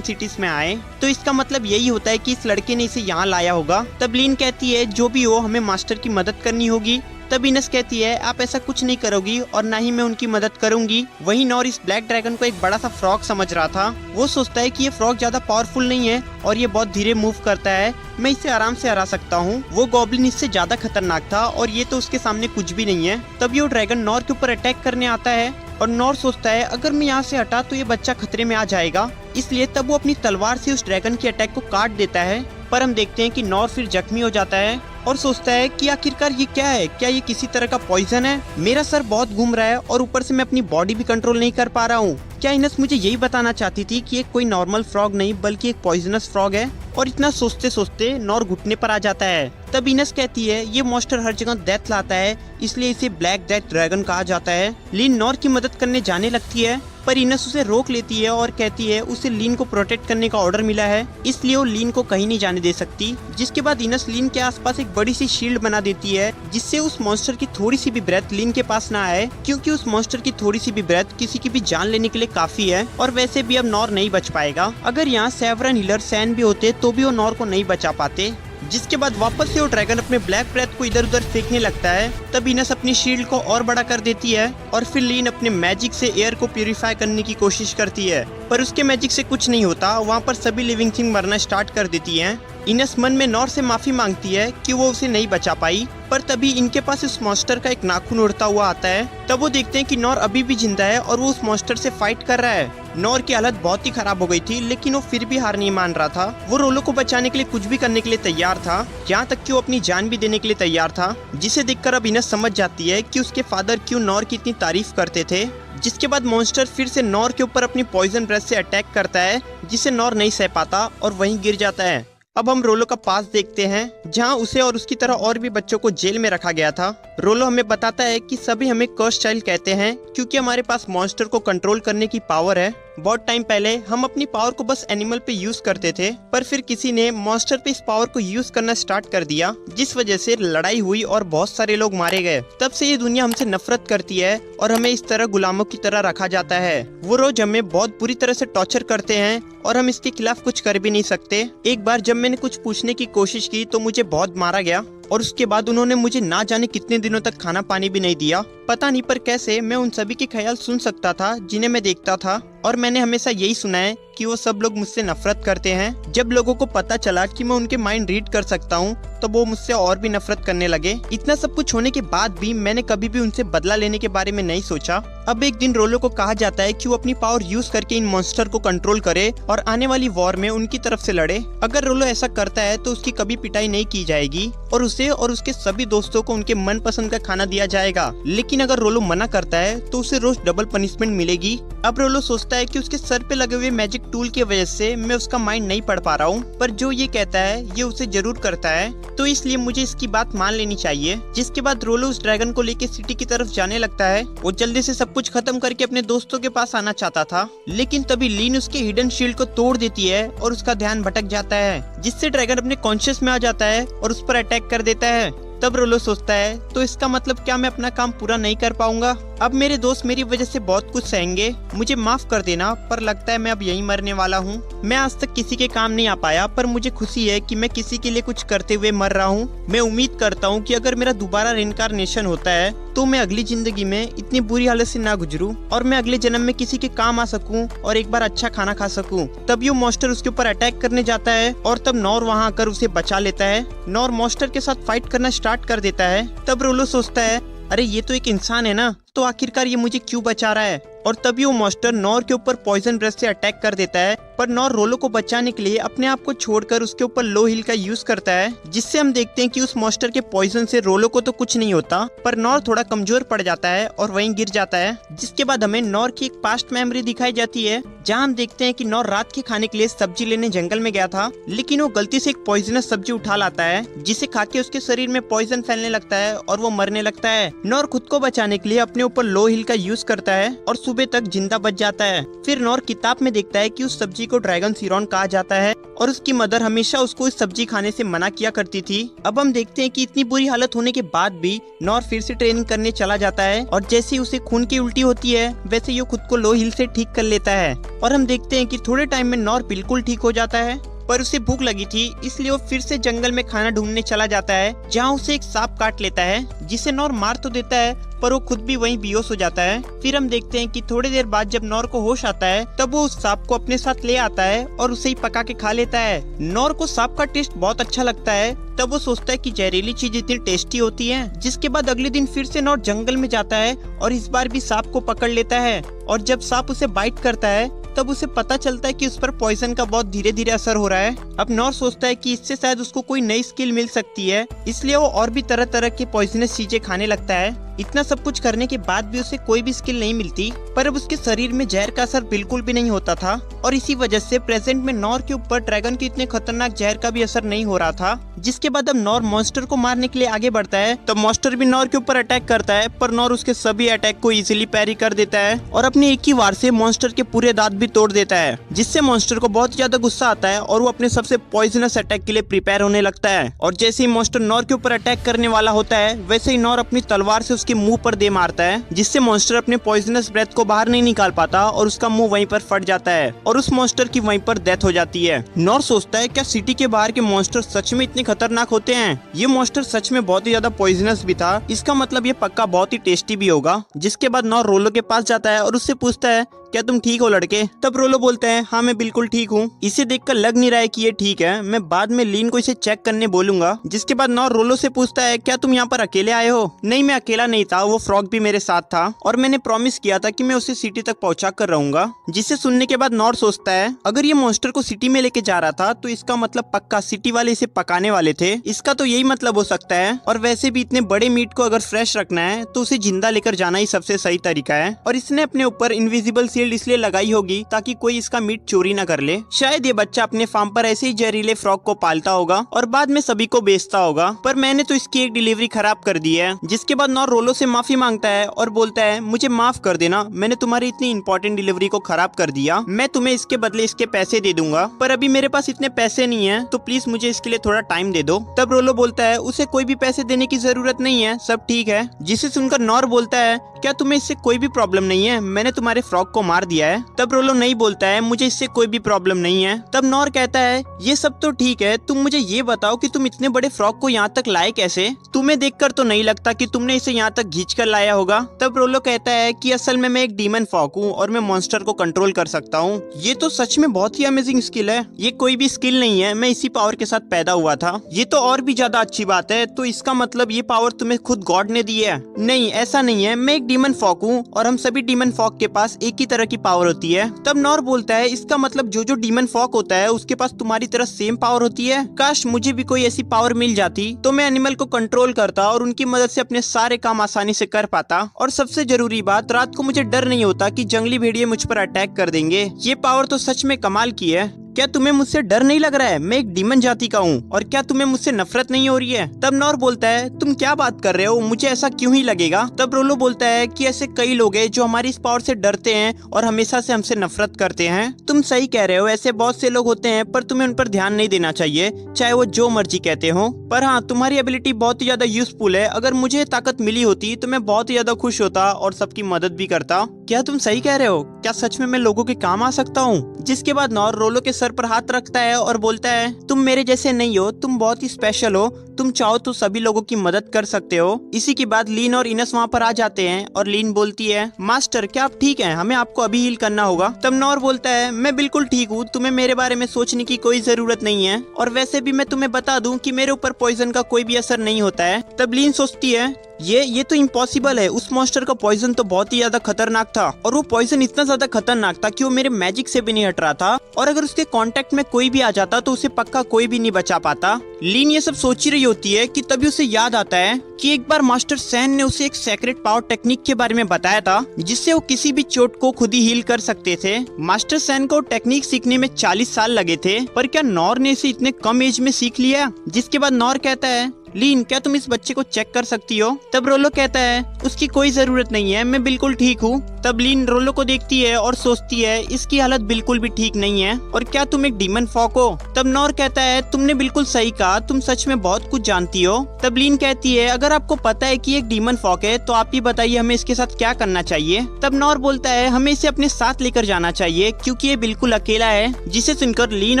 सिटीज में आए, तो इसका मतलब यही होता है कि इस लड़के ने इसे यहाँ लाया होगा। तब लीन कहती है, जो भी हो हमें मास्टर की मदद करनी होगी। तब इनेस कहती है, आप ऐसा कुछ नहीं करोगी और ना ही मैं उनकी मदद करूंगी। वहीं नॉर इस ब्लैक ड्रैगन को एक बड़ा सा फ्रॉग समझ रहा था। वो सोचता है कि ये फ्रॉग ज्यादा पावरफुल नहीं है और ये बहुत धीरे मूव करता है, मैं इसे आराम से हरा सकता हूँ। वो गॉब्लिन इससे ज्यादा खतरनाक था और ये तो उसके सामने कुछ भी नहीं है। तब ये ड्रैगन नॉर के ऊपर अटैक करने आता है और नॉर सोचता है अगर मैं यहाँ से हटा तो ये बच्चा खतरे में आ जाएगा, इसलिए तब वो अपनी तलवार से उस ड्रैगन के अटैक को काट देता है। पर हम देखते हैं कि नॉर फिर जख्मी हो जाता है और सोचता है कि आखिरकार ये क्या है, क्या ये किसी तरह का पॉइजन है? मेरा सर बहुत घूम रहा है और ऊपर से मैं अपनी बॉडी भी कंट्रोल नहीं कर पा रहा हूँ। क्या इनस मुझे यही बताना चाहती थी कि ये कोई नॉर्मल फ्रॉग नहीं बल्कि एक पॉइजनस फ्रॉग है? और इतना सोचते सोचते नॉर घुटने पर आ जाता है। तब इनस कहती है ये मॉन्स्टर हर जगह डेथ लाता है, इसलिए इसे ब्लैक डेथ ड्रैगन कहा जाता है। लीन नॉर की मदद करने जाने लगती है, पर इनस उसे रोक लेती है और कहती है उसे लीन को प्रोटेक्ट करने का ऑर्डर मिला है, इसलिए वो लीन को कहीं नहीं जाने दे सकती। जिसके बाद इनस लीन के आसपास एक बड़ी सी शील्ड बना देती है, जिससे उस मॉन्स्टर की थोड़ी सी भी ब्रेथ लीन के पास ना आए, क्योंकि उस मॉन्स्टर की थोड़ी सी भी ब्रेथ किसी की भी जान लेने के लिए काफी है। और वैसे भी अब नॉर नहीं बच पाएगा। अगर यहाँ सेवरन, हीलर, सैन भी होते तो भी वो नॉर को नहीं बचा पाते। जिसके बाद वापस से वो ड्रैगन अपने ब्लैक ब्रेथ को इधर उधर फेंकने लगता है। तब इनस अपनी शील्ड को और बड़ा कर देती है और फिर लीन अपने मैजिक से एयर को प्यूरिफाई करने की कोशिश करती है, पर उसके मैजिक से कुछ नहीं होता। वहाँ पर सभी लिविंग थिंग मरना स्टार्ट कर देती हैं। इनस मन में नॉर से माफी मांगती है कि वो उसे नहीं बचा पाई, पर तभी इनके पास उस मॉन्स्टर का एक नाखून उड़ता हुआ आता है। तब वो देखते हैं कि नॉर अभी भी जिंदा है और वो उस मॉन्स्टर से फाइट कर रहा है। नॉर की हालत बहुत ही खराब हो गई थी, लेकिन वो फिर भी हार नहीं मान रहा था। वो रोलो को बचाने के लिए कुछ भी करने के लिए तैयार था, यहाँ तक कि वो अपनी जान भी देने के लिए तैयार था। जिसे देखकर अब इनस समझ जाती है कि उसके फादर क्यों नॉर की इतनी तारीफ करते थे। जिसके बाद मॉन्स्टर फिर से नॉर के ऊपर अपनी पॉइजन ब्रेथ से अटैक करता है, जिसे नॉर नहीं सह पाता और वहीं गिर जाता है। अब हम रोलो का पास देखते हैं, जहां उसे और उसकी तरह और भी बच्चों को जेल में रखा गया था। रोलो हमें बताता है कि सभी हमें कर्स चाइल्ड कहते हैं, क्योंकि हमारे पास मॉन्स्टर को कंट्रोल करने की पावर है। बहुत टाइम पहले हम अपनी पावर को बस एनिमल पे यूज करते थे, पर फिर किसी ने मॉन्स्टर पे इस पावर को यूज करना स्टार्ट कर दिया, जिस वजह से लड़ाई हुई और बहुत सारे लोग मारे गए। तब से ये दुनिया हमसे नफरत करती है और हमें इस तरह गुलामों की तरह रखा जाता है। वो रोज हमें बहुत बुरी तरह से टॉर्चर करते हैं और हम इसके खिलाफ कुछ कर भी नहीं सकते। एक बार जब मैंने कुछ पूछने की कोशिश की तो मुझे बहुत मारा गया और उसके बाद उन्होंने मुझे ना जाने कितने दिनों तक खाना पानी भी नहीं दिया। पता नहीं पर कैसे मैं उन सभी के ख्याल सुन सकता था जिन्हें मैं देखता था, और मैंने हमेशा यही सुना है कि वो सब लोग मुझसे नफरत करते हैं। जब लोगों को पता चला कि मैं उनके माइंड रीड कर सकता हूँ तो वो मुझसे और भी नफरत करने लगे। इतना सब कुछ होने के बाद भी मैंने कभी भी उनसे बदला लेने के बारे में नहीं सोचा। अब एक दिन रोलो को कहा जाता है कि वो अपनी पावर यूज करके इन मॉन्स्टर को कंट्रोल करे और आने वाली वॉर में उनकी तरफ से लड़े। अगर रोलो ऐसा करता है तो उसकी कभी पिटाई नहीं की जाएगी और उसे और उसके सभी दोस्तों को उनके मनपसंद का खाना दिया जाएगा। लेकिन अगर रोलो मना करता है तो उसे रोज डबल पनिशमेंट मिलेगी। अब रोलो सोचता है कि उसके सर पे लगे हुए मैजिक टूल की वजह से मैं उसका माइंड नहीं पढ़ पा रहा हूँ, पर जो ये कहता है ये उसे जरूर करता है, तो इसलिए मुझे इसकी बात मान लेनी चाहिए। जिसके बाद रोलो उस ड्रैगन को लेके सिटी की तरफ जाने लगता है। वो जल्दी से सब कुछ खत्म करके अपने दोस्तों के पास आना चाहता था, लेकिन तभी लीन उसके हिडन शील्ड को तोड़ देती है और उसका ध्यान भटक जाता है, जिससे ड्रैगन अपने कॉन्शियस में आ जाता है और उस पर अटैक कर देता है। तब रोलो सोचता है तो इसका मतलब क्या मैं अपना काम पूरा नहीं कर पाऊंगा? अब मेरे दोस्त मेरी वजह से बहुत कुछ सहेंगे, मुझे माफ कर देना, पर लगता है मैं अब यहीं मरने वाला हूँ। मैं आज तक किसी के काम नहीं आ पाया, पर मुझे खुशी है कि मैं किसी के लिए कुछ करते हुए मर रहा हूँ। मैं उम्मीद करता हूँ कि अगर मेरा दोबारा रिइंकार्नेशन होता है तो मैं अगली जिंदगी में इतनी बुरी हालत से ना गुजरूं और मैं अगले जन्म में किसी के काम आ सकूं और एक बार अच्छा खाना खा सकूं। तब ये मॉन्स्टर उसके ऊपर अटैक करने जाता है और तब नॉर वहां आकर उसे बचा लेता है। नॉर मॉन्स्टर के साथ फाइट करना स्टार्ट कर देता है। तब रोलो सोचता है अरे ये तो एक इंसान है ना, तो आखिरकार ये मुझे क्यों बचा रहा है? और तभी वो मॉन्स्टर नॉर के ऊपर पॉइजन ब्रेथ से अटैक कर देता है, पर नॉर रोलो को बचाने के लिए अपने आप को छोड़कर उसके ऊपर लो हिल का यूज करता है, जिससे हम देखते हैं कि उस मॉन्स्टर के पॉइजन से रोलो को तो कुछ नहीं होता, पर नॉर थोड़ा कमजोर पड़ जाता है और वहीं गिर जाता है। जिसके बाद हमें नॉर की एक पास्ट मेमोरी दिखाई जाती है, जहाँ हम देखते हैं कि नॉर रात के खाने के लिए सब्जी लेने जंगल में गया था, लेकिन वो गलती से एक पॉइजनस सब्जी उठा लाता है, जिसे खा के उसके शरीर में पॉइजन फैलने लगता है और वो मरने लगता है। नॉर खुद को बचाने के लिए अपने ऊपर लो हिल का यूज करता है और सुबह तक जिंदा बच जाता है। फिर नॉर किताब में देखता है कि उस सब्जी को ड्रैगन सिरॉन कहा जाता है और उसकी मदर हमेशा उसको इस सब्जी खाने से मना किया करती थी। अब हम देखते हैं कि इतनी बुरी हालत होने के बाद भी नॉर फिर से ट्रेनिंग करने चला जाता है और जैसे ही उसे खून की उल्टी होती है वैसे ही वो खुद को लो हिल से ठीक कर लेता है और हम देखते हैं कि थोड़े टाइम में नॉर बिल्कुल ठीक हो जाता है। पर उसे भूख लगी थी, इसलिए वो फिर से जंगल में खाना ढूंढने चला जाता है, जहाँ उसे एक सांप काट लेता है, जिसे नॉर मार तो देता है पर वो खुद भी वहीं बेहोश हो जाता है। फिर हम देखते हैं कि थोड़ी देर बाद जब नॉर को होश आता है तब वो उस सांप को अपने साथ ले आता है और उसे ही पका के खा लेता है। नॉर को सांप का टेस्ट बहुत अच्छा लगता है, तब वो सोचता है कि जहरीली चीज इतनी टेस्टी होती है। जिसके बाद अगले दिन फिर से नॉर जंगल में जाता है और इस बार भी सांप को पकड़ लेता है और जब सांप उसे बाइट करता है तब उसे पता चलता है कि उस पर पॉइजन का बहुत धीरे धीरे असर हो रहा है। अब नॉर सोचता है कि इससे शायद उसको कोई नई स्किल मिल सकती है, इसलिए वो और भी तरह तरह के पॉइजनस चीजें खाने लगता है। इतना सब कुछ करने के बाद भी उसे कोई भी स्किल नहीं मिलती, पर अब उसके शरीर में जहर का असर बिल्कुल भी नहीं होता था और इसी वजह से प्रेजेंट में नॉर के ऊपर ड्रैगन के इतने खतरनाक जहर का भी असर नहीं हो रहा था। जिसके बाद अब नॉर मॉन्स्टर को मारने के लिए आगे बढ़ता है, तब मॉन्स्टर भी नॉर के ऊपर अटैक करता है, पर नॉर उसके सभी अटैक को इजीली पैरी कर देता है और अपने एक ही वार से मॉन्स्टर के पूरे दांत भी तोड़ देता है, जिससे मॉन्स्टर को बहुत ज्यादा गुस्सा आता है और वो अपने सबसे पॉइजनस अटैक के लिए प्रिपेयर होने लगता है। और जैसे ही मॉन्स्टर नॉर के ऊपर अटैक करने वाला होता है, वैसे ही नॉर अपनी तलवार से उसके मुंह पर दे मारता है, जिससे मॉन्स्टर अपने पॉइजनस ब्रेथ को बाहर नहीं निकाल पाता और उसका मुंह वहीं पर फट जाता है और उस मॉन्स्टर की वहीं पर डेथ हो जाती है। नॉर सोचता है क्या सिटी के बाहर के मॉन्स्टर सच में इतने खतरनाक होते हैं? ये मॉन्स्टर सच में बहुत ही ज्यादा पॉइजनस भी था, इसका मतलब ये पक्का बहुत ही टेस्टी भी होगा। जिसके बाद नॉर रोलो के पास जाता है और उससे पूछता है क्या तुम ठीक हो लड़के? तब रोलो बोलता है हाँ मैं बिल्कुल ठीक हूँ। इसे देखकर लग नहीं रहा है कि ये ठीक है, मैं बाद में लीन को इसे चेक करने बोलूंगा। जिसके बाद नॉर रोलो से पूछता है क्या तुम यहाँ पर अकेले आए हो? नहीं मैं अकेला नहीं था, वो फ्रॉग भी मेरे साथ था और मैंने प्रॉमिस किया था कि मैं उसे सिटी तक पहुंचा कर रहूंगा। जिसे सुनने के बाद नॉर सोचता है अगर ये मॉन्स्टर को सिटी में लेके जा रहा था तो इसका मतलब पक्का सिटी वाले इसे पकाने वाले थे, इसका तो यही मतलब हो सकता है। और वैसे भी इतने बड़े मीट को अगर फ्रेश रखना है तो उसे जिंदा लेकर जाना ही सबसे सही तरीका है। और इसने अपने ऊपर इनविजिबल शील्ड इसलिए लगाई होगी ताकि कोई इसका मीट चोरी ना कर ले। शायद ये बच्चा अपने फार्म पर ऐसे ही जहरीले फ्रॉग को पालता होगा और बाद में सभी को बेचता होगा, पर मैंने तो इसकी एक डिलीवरी खराब कर दी है। जिसके बाद नॉर रोलो से माफी मांगता है और बोलता है मुझे माफ कर देना, मैंने तुम्हारी इतनी इंपॉर्टेंट डिलीवरी को खराब कर दिया, मैं तुम्हें इसके बदले इसके पैसे दे दूंगा, पर अभी मेरे पास इतने पैसे नहीं है तो प्लीज मुझे इसके लिए थोड़ा टाइम दे दो। तब रोलो बोलता है उसे कोई भी पैसे देने की जरूरत नहीं है, सब ठीक है। जिसे सुनकर नॉर बोलता है क्या तुम्हें इससे कोई भी प्रॉब्लम नहीं है? मैंने तुम्हारे फ्रॉग को मार दिया है। तब रोलो नहीं बोलता है मुझे इससे कोई भी प्रॉब्लम नहीं है। तब नॉर कहता है ये सब तो ठीक है, तुम मुझे ये बताओ कि तुम इतने बड़े फ्रॉग को यहाँ तक लाए कैसे? तुम्हें देखकर तो नहीं लगता कि तुमने इसे यहाँ तक खींच कर लाया होगा। तब रोलो कहता है कि असल में मैं एक डीमन फ्रॉग हूँ और मैं मॉन्स्टर को कंट्रोल कर सकता हूँ। ये तो सच में बहुत ही अमेजिंग स्किल है, ये कोई भी स्किल नहीं है, मैं इसी पावर के साथ पैदा हुआ था। ये तो और भी ज्यादा अच्छी बात है, तो इसका मतलब ये पावर तुम्हें खुद गॉड ने दी है? नहीं ऐसा नहीं है, मैं एक डीमन फ्रॉग हूँ और हम सभी डीमन फ्रॉग के पास एक ही तरह की पावर होती है। तब नॉर बोलता है इसका मतलब जो जो डीमन फ्रॉग होता है उसके पास तुम्हारी तरह सेम पावर होती है? काश मुझे भी कोई ऐसी पावर मिल जाती तो मैं एनिमल को कंट्रोल करता और उनकी मदद से अपने सारे काम आसानी से कर पाता। और सबसे जरूरी बात, रात को मुझे डर नहीं होता कि जंगली भेड़िए मुझ पर अटैक कर देंगे। ये पावर तो सच में कमाल की है। क्या तुम्हें मुझसे डर नहीं लग रहा है? मैं एक डीमन जाति का हूँ। और क्या तुम्हें मुझसे नफरत नहीं हो रही है? तब नॉर बोलता है तुम क्या बात कर रहे हो, मुझे ऐसा क्यों ही लगेगा? तब रोलो बोलता है कि ऐसे कई लोग हैं जो हमारी इस पावर से डरते हैं और हमेशा से हमसे नफरत करते हैं। तुम सही कह रहे हो, ऐसे बहुत से लोग होते हैं, पर तुम्हें उन पर ध्यान नहीं देना चाहिए, चाहे वो जो मर्जी कहते हो। पर हाँ, तुम्हारी एबिलिटी बहुत ही ज्यादा यूजफुल है, अगर मुझे ताकत मिली होती तो मैं बहुत ही ज्यादा खुश होता और सबकी मदद भी करता। क्या तुम सही कह रहे हो? क्या सच में मैं लोगों के काम आ सकता हूँ? जिसके बाद नॉर रोलो के सर पर हाथ रखता है और बोलता है तुम मेरे जैसे नहीं हो, तुम बहुत ही स्पेशल हो, तुम चाहो तो सभी लोगों की मदद कर सकते हो। इसी के बाद लीन और इनस वहाँ पर आ जाते हैं और लीन बोलती है मास्टर क्या आप ठीक हैं? हमें आपको अभी हील करना होगा। तब नॉर बोलता है मैं बिल्कुल ठीक हूँ, तुम्हें मेरे बारे में सोचने की कोई जरूरत नहीं है, और वैसे भी मैं तुम्हें बता दूं कि मेरे ऊपर पॉइजन का कोई भी असर नहीं होता है। तब लीन सोचती है ये तो इम्पॉसिबल है, उस मॉन्स्टर का पॉइजन तो बहुत ही ज्यादा खतरनाक था और वो पॉइजन इतना ज्यादा खतरनाक था कि वो मेरे मैजिक से भी नहीं हट रहा था, और अगर उसके कांटेक्ट में कोई भी आ जाता तो उसे पक्का कोई भी नहीं बचा पाता। लीन ये सब सोच ही रही होती है कि तभी उसे याद आता है कि एक बार मास्टर सैन ने उसे एक सेक्रेट पावर टेक्निक के बारे में बताया था जिससे वो किसी भी चोट को खुद ही हील कर सकते थे। मास्टर सैन को टेक्निक सीखने में 40 साल लगे थे, पर क्या नॉर ने इसे इतने कम एज में सीख लिया? जिसके बाद नॉर कहता है लीन क्या तुम इस बच्चे को चेक कर सकती हो? तब रोलो कहता है उसकी कोई जरूरत नहीं है, मैं बिल्कुल ठीक हूँ। तब लीन रोलो को देखती है और सोचती है इसकी हालत बिल्कुल भी ठीक नहीं है, और क्या तुम एक डीमन फ्रॉग हो? तब नॉर कहता है तुमने बिल्कुल सही कहा, तुम सच में बहुत कुछ जानती हो। तब लीन कहती है अगर आपको पता है कि एक डीमन फ्रॉग है तो आप ही बताइए हमें इसके साथ क्या करना चाहिए। तब नॉर बोलता है हमें इसे अपने साथ लेकर जाना चाहिए क्योंकि ये बिल्कुल अकेला है। जिसे सुनकर लीन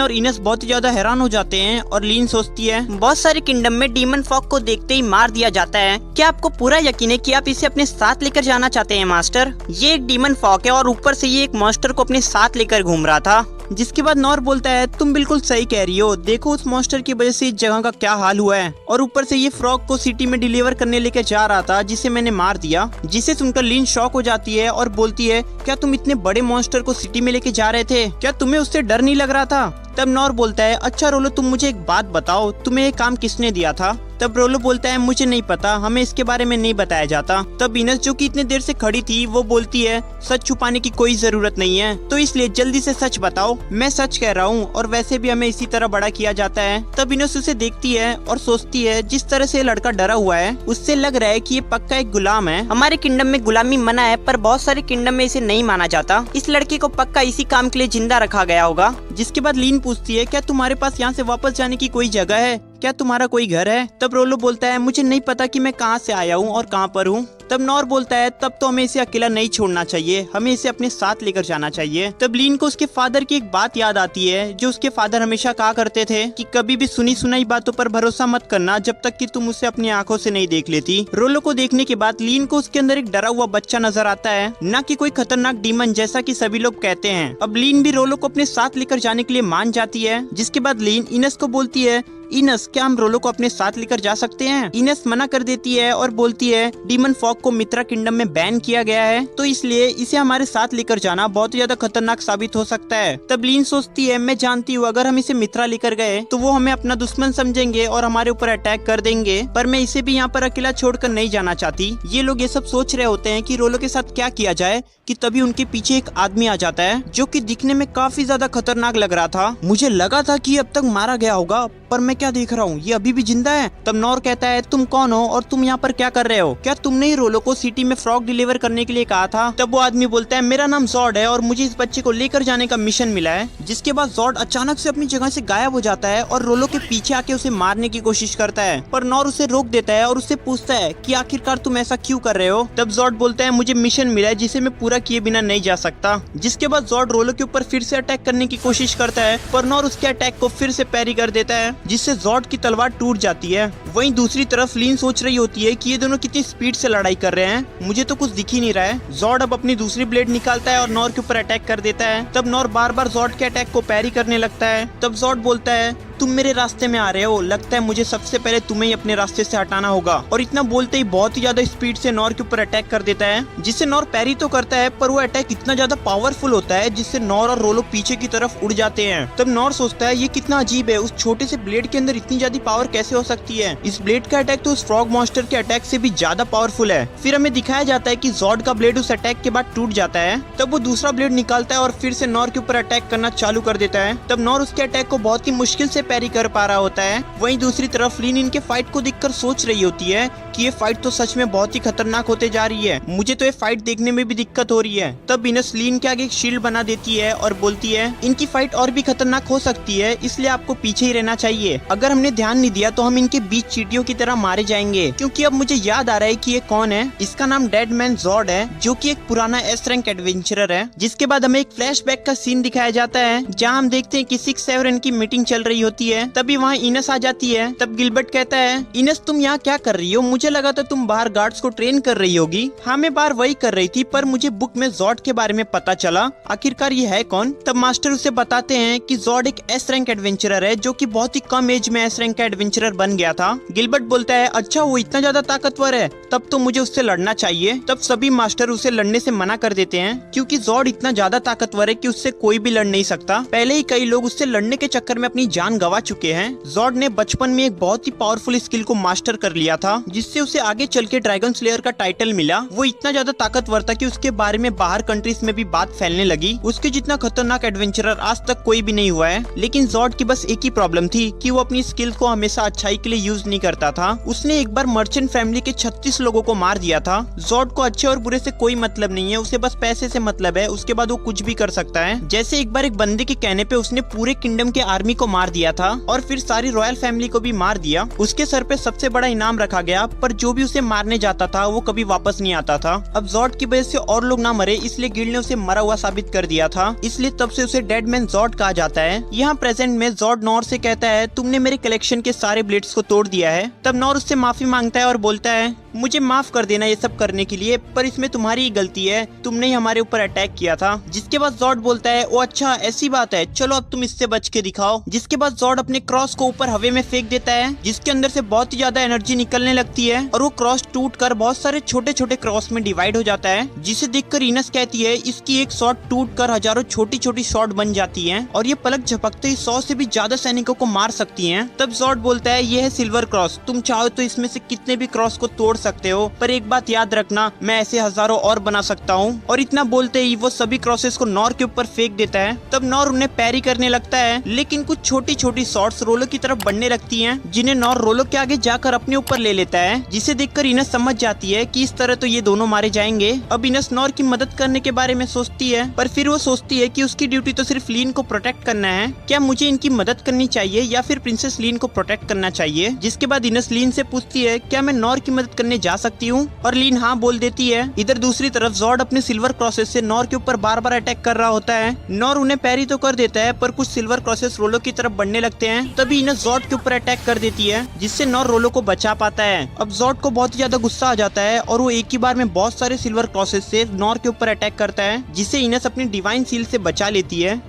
और इनस बहुत ही ज्यादा हैरान हो जाते हैं और लीन सोचती है बहुत सारे किंगडम में डीमन फ्रॉग को देखते ही मार दिया जाता है, क्या आपको पूरा यकीन है कि आप इसे अपने साथ लेकर जाना चाहते हैं मास्टर? ये एक डीमन फ्रॉग है और ऊपर से ये एक मॉन्स्टर को अपने साथ लेकर घूम रहा था। जिसके बाद नॉर बोलता है तुम बिल्कुल सही कह रही हो, देखो उस मॉन्स्टर की वजह से इस जगह का क्या हाल हुआ है, और ऊपर से ये फ्रॉग को सिटी में डिलीवर करने लेके जा रहा था जिसे मैंने मार दिया। जिसे सुनकर लीन शॉक हो जाती है और बोलती है क्या तुम इतने बड़े मॉन्स्टर को सिटी में लेके जा रहे थे, क्या तुम्हें उससे डर नहीं लग रहा था? तब नॉर बोलता है अच्छा रोलो तुम मुझे एक बात बताओ, तुम्हें ये काम किसने दिया था? तब रोलो बोलता है मुझे नहीं पता, हमें इसके बारे में नहीं बताया जाता। तब इनस जो कि इतने देर से खड़ी थी वो बोलती है सच छुपाने की कोई जरूरत नहीं है, तो इसलिए जल्दी से सच बताओ, मैं सच कह रहा हूँ और वैसे भी हमें इसी तरह बड़ा किया जाता है। तब इनस उसे देखती है और सोचती है जिस तरह से लड़का डरा हुआ है उससे लग रहा है कि ये पक्का एक गुलाम है। हमारे किंगडम में गुलामी मना है पर बहुत सारे किंगडम में इसे नहीं माना जाता, इस लड़के को पक्का इसी काम के लिए जिंदा रखा गया होगा। जिसके बाद लीन पूछती है क्या तुम्हारे पास यहाँ से वापस जाने की कोई जगह है, क्या तुम्हारा कोई घर है? तब रोलो बोलता है मुझे नहीं पता कि मैं कहाँ से आया हूँ और कहाँ पर हूँ। तब नॉर बोलता है तब तो हमें इसे अकेला नहीं छोड़ना चाहिए, हमें इसे अपने साथ लेकर जाना चाहिए। तब लीन को उसके फादर की एक बात याद आती है जो उसके फादर हमेशा कहा करते थे कि कभी भी सुनी सुनाई बातों पर भरोसा मत करना जब तक कि तुम उसे अपनी आंखों से नहीं देख लेती। रोलो को देखने के बाद लीन को उसके अंदर एक डरा हुआ बच्चा नजर आता है, न कि कोई खतरनाक डीमन जैसा कि सभी लोग कहते हैं। अब लीन भी रोलो को अपने साथ लेकर जाने के लिए मान जाती है। जिसके बाद लीन इनस को बोलती है इनस क्या हम रोलो को अपने साथ लेकर जा सकते हैं? इनस मना कर देती है और बोलती है डीमन फॉग को मित्रा किंगडम में बैन किया गया है, तो इसलिए इसे हमारे साथ लेकर जाना बहुत ही ज्यादा खतरनाक साबित हो सकता है। तब लीन सोचती है मैं जानती हूँ अगर हम इसे मित्रा लेकर गए तो वो हमें अपना दुश्मन समझेंगे और हमारे ऊपर अटैक कर देंगे, पर मैं इसे भी यहाँ पर अकेला छोड़कर नहीं जाना चाहती। ये लोग ये सब सोच रहे होते हैं कि रोलो के साथ क्या किया जाए कि तभी उनके पीछे एक आदमी आ जाता है जो कि दिखने में काफी ज्यादा खतरनाक लग रहा था। मुझे लगा था कि अब तक मारा गया होगा पर मैं क्या देख रहा हूँ ये अभी भी जिंदा है। तब नॉर कहता है तुम कौन हो और तुम यहाँ पर क्या कर रहे हो, क्या तुमने ही रोलो को सिटी में फ्रॉग डिलीवर करने के लिए कहा था? तब वो आदमी बोलता है मेरा नाम जॉर्ड है और मुझे इस बच्चे को लेकर जाने का मिशन मिला है। जिसके बाद जॉर्ड अचानक से अपनी जगह से गायब हो जाता है और रोलो के पीछे आके उसे मारने की कोशिश करता है, पर नॉर उसे रोक देता है और उससे पूछता है कि आखिरकार तुम ऐसा क्यों कर रहे हो? तब जॉर्ड बोलता है मुझे मिशन मिला है जिसे मैं पूरा किए बिना नहीं जा सकता। जिसके बाद जॉर्ड रोलो के ऊपर फिर से अटैक करने की कोशिश करता है, पर नॉर उसके अटैक को फिर से पैरी कर देता है जिससे जॉर्ड की तलवार टूट जाती है। वहीं दूसरी तरफ लीन सोच रही होती है कि ये दोनों कितनी स्पीड से लड़ाई कर रहे हैं, मुझे तो कुछ दिख ही नहीं रहा है। जॉर्ड अब अपनी दूसरी ब्लेड निकालता है और नॉर के ऊपर अटैक कर देता है। तब नॉर बार बार जॉर्ड के अटैक को पैरी करने लगता है। तब जॉर्ड बोलता है तुम मेरे रास्ते में आ रहे हो, लगता है मुझे सबसे पहले तुम्हें ही अपने रास्ते से हटाना होगा। और इतना बोलते ही बहुत ही ज्यादा स्पीड से नॉर के ऊपर अटैक कर देता है, जिससे नॉर पैरी तो करता है पर वो अटैक इतना ज्यादा पावरफुल होता है जिससे नॉर और रोलो पीछे की तरफ उड़ जाते हैं। तब नॉर सोचता है ये कितना अजीब है, उस छोटे से ब्लेड के अंदर इतनी ज्यादा पावर कैसे हो सकती है? इस ब्लेड का अटैक तो उस फ्रॉग मॉन्स्टर के अटैक से भी ज्यादा पावरफुल है। फिर हमें दिखाया जाता है कि जॉर्ड का ब्लेड उस अटैक के बाद टूट जाता है। तब वो दूसरा ब्लेड निकालता है और फिर से नॉर के ऊपर अटैक करना चालू कर देता है। तब नॉर उसके अटैक को बहुत ही मुश्किल से पैरी कर पा रहा होता है। वहीं दूसरी तरफ लीन इनके फाइट को देखकर सोच रही होती है कि ये फाइट तो सच में बहुत ही खतरनाक होते जा रही है, मुझे तो ये फाइट देखने में भी दिक्कत हो रही है। तब इनस लीन के आगे एक शील्ड बना देती है और बोलती है इनकी फाइट और भी खतरनाक हो सकती है, इसलिए आपको पीछे ही रहना चाहिए। अगर हमने ध्यान नहीं दिया तो हम इनके बीच चींटियों की तरह मारे जाएंगे। क्योंकि अब मुझे याद आ रहा है कि ये कौन है, इसका नाम डेड मैन जॉर्ड है जो कि एक पुराना एस रैंक एडवेंचरर है। जिसके बाद हमें एक फ्लैशबैक का सीन दिखाया जाता है जहाँ हम देखते हैं कि 6 7 की मीटिंग चल रही होती है। तभी वहाँ इनस आ जाती है। तब गिलबर्ट कहता है इनस तुम यहाँ क्या कर रही हो, मुझे लगा था तुम बाहर गार्ड्स को ट्रेन कर रही होगी। हाँ मैं बाहर वही कर रही थी पर मुझे बुक में जॉर्ड के बारे में पता चला, आखिरकार ये है कौन? तब मास्टर उसे बताते हैं कि जॉर्ड एक एस रैंक एडवेंचरर है जो कि बहुत ही कम एज में एस रैंक का एडवेंचरर बन गया था। गिलबर्ट बोलता है अच्छा वो इतना ज्यादा ताकतवर है, तब तो मुझे उससे लड़ना चाहिए। तब सभी मास्टर उसे लड़ने से मना कर देते हैं क्योंकि जॉर्ड इतना ज्यादा ताकतवर है कि उससे कोई भी लड़ नहीं सकता। पहले ही कई लोग उससे लड़ने के चक्कर में अपनी जान गंवा चुके हैं। जॉर्ड ने बचपन में एक बहुत ही पावरफुल स्किल को मास्टर कर लिया था जिससे उसे आगे चल के ड्रैगन स्लेयर का टाइटल मिला। वो इतना ज्यादा ताकतवर था कि उसके बारे में बाहर कंट्रीज में भी बात फैलने लगी। उसके जितना खतरनाक एडवेंचरर आज तक कोई भी नहीं हुआ है। लेकिन जॉर्ड की बस एक ही प्रॉब्लम थी कि वो अपनी स्किल को हमेशा अच्छाई के लिए यूज नहीं करता था। उसने एक बार मर्चेंट फैमिली के 36 लोगों को मार दिया था। जॉर्ड को अच्छे और बुरे से कोई मतलब नहीं है, उसे बस पैसे से मतलब है, उसके बाद वो कुछ भी कर सकता है। जैसे एक बार एक बंदे के कहने पे उसने पूरे किंगडम के आर्मी को मार दिया था और फिर सारी रॉयल फैमिली को भी मार दिया। उसके सर पे सबसे बड़ा इनाम रखा गया, पर जो भी उसे मारने जाता था वो कभी वापस नहीं आता था। अब जॉर्ड की वजह से और लोग ना मरे, इसलिए गिल्ड ने उसे मरा हुआ साबित कर दिया था, इसलिए तब से उसे डेड मैन जॉर्ड कहा जाता है। यहाँ प्रेजेंट में जॉर्ड नॉर से कहता है, तुमने मेरे कलेक्शन के सारे ब्लेड्स को तोड़ दिया है। तब नॉर उससे माफी मांगता है और बोलता है, मुझे माफ कर देना ये सब करने के लिए, पर इसमें तुम्हारी ही गलती है, तुमने ही हमारे ऊपर अटैक किया था। जिसके बाद जॉर्ड बोलता है, ओ अच्छा ऐसी बात है, चलो अब तुम इससे बच के दिखाओ। जिसके बाद जॉर्ड अपने क्रॉस को ऊपर हवा में फेंक देता है, जिसके अंदर से बहुत ही ज्यादा एनर्जी निकलने लगती है और वो क्रॉस टूटकर बहुत सारे छोटे छोटे क्रॉस में डिवाइड हो जाता है। जिसे देखकर इनस कहती है, इसकी एक शॉट टूटकर हजारों छोटी छोटी शॉट बन जाती है और ये पलक झपकते ही 100 से भी ज्यादा सैनिकों को मार सकती है। तब जॉर्ड बोलता है, ये है सिल्वर क्रॉस, तुम चाहो तो इसमें से कितने भी क्रॉस को तोड़ सकते हो, पर एक बात याद रखना, मैं ऐसे हजारों और बना सकता हूँ। और इतना बोलते ही वो सभी क्रॉसेस को नॉर के ऊपर फेंक देता है। तब नॉर उन्हें पैरी करने लगता है, लेकिन कुछ छोटी छोटी शॉट्स रोलो की तरफ बढ़ने लगती हैं, जिन्हें नॉर रोलो के आगे जाकर अपने ऊपर ले लेता है। जिसे देखकर इनस समझ जाती है कि इस तरह तो ये दोनों मारे जाएंगे। अब इनस नॉर की मदद करने के बारे में सोचती है, पर फिर वो सोचती है कि उसकी ड्यूटी तो सिर्फ लीन को प्रोटेक्ट करना है, क्या मुझे इनकी मदद करनी चाहिए या फिर प्रिंसेस लीन को प्रोटेक्ट करना चाहिए। जिसके बाद इनस लीन से पूछती है, क्या मैं नॉर की मदद करने जा सकती हूँ, और लीन हाँ बोल देती है। इधर दूसरी तरफ जॉर्ड अपने सिल्वर क्रॉसेस से नॉर के ऊपर बार बार अटैक कर रहा होता है। नॉर उन्हें पैरी तो कर देता है, पर कुछ सिल्वर क्रॉसेस रोलो की तरफ बढ़ने लगते हैं। तभी इनस जॉर्ड के ऊपर अटैक कर देती है, जिससे नॉर रोलो को बचा पाता है। अब जॉर्ड को बहुत ही ज्यादा गुस्सा आ जाता है और वो एक ही बार में बहुत सारे सिल्वर क्रॉसेस से नॉर के ऊपर अटैक करता है, जिससे इनस अपनी डिवाइन सील से बचा लेती है।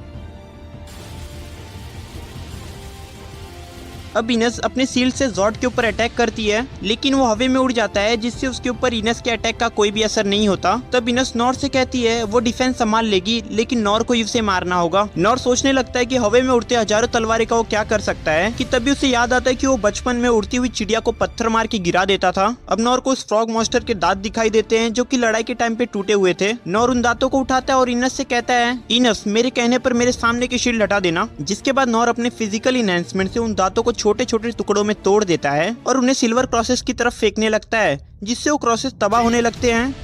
अब इनस अपने सील्ड से जॉर्ड के ऊपर अटैक करती है, लेकिन वो हवा में उड़ जाता है, जिससे उसके ऊपर इनस के अटैक का कोई भी असर नहीं होता। तब इनस नॉर से कहती है वो डिफेंस संभाल लेगी, लेकिन नॉर को उसे मारना होगा। नॉर सोचने लगता है कि हवा में उड़ते हजारों तलवारें का वो क्या कर सकता है, कि तभी उसे याद आता है कि वो बचपन में उड़ती हुई चिड़िया को पत्थर मार के गिरा देता था। अब नॉर को उस फ्रॉग मॉन्स्टर के दांत दिखाई देते हैं, जो कि लड़ाई के टाइम पे टूटे हुए थे। नॉर उन दांतों को उठाता है और इनस से कहता है, इनस मेरे कहने पर मेरे सामने की शील्ड हटा देना। जिसके बाद नॉर अपने फिजिकल इनहेंसमेंट से उन दांतों को छोटे छोटे टुकड़ों में तोड़ देता है और उन्हें सिल्वर क्रॉसेस की तरफ फेंकने लगता है, जिससे वो क्रॉसेस तबाह होने लगते हैं।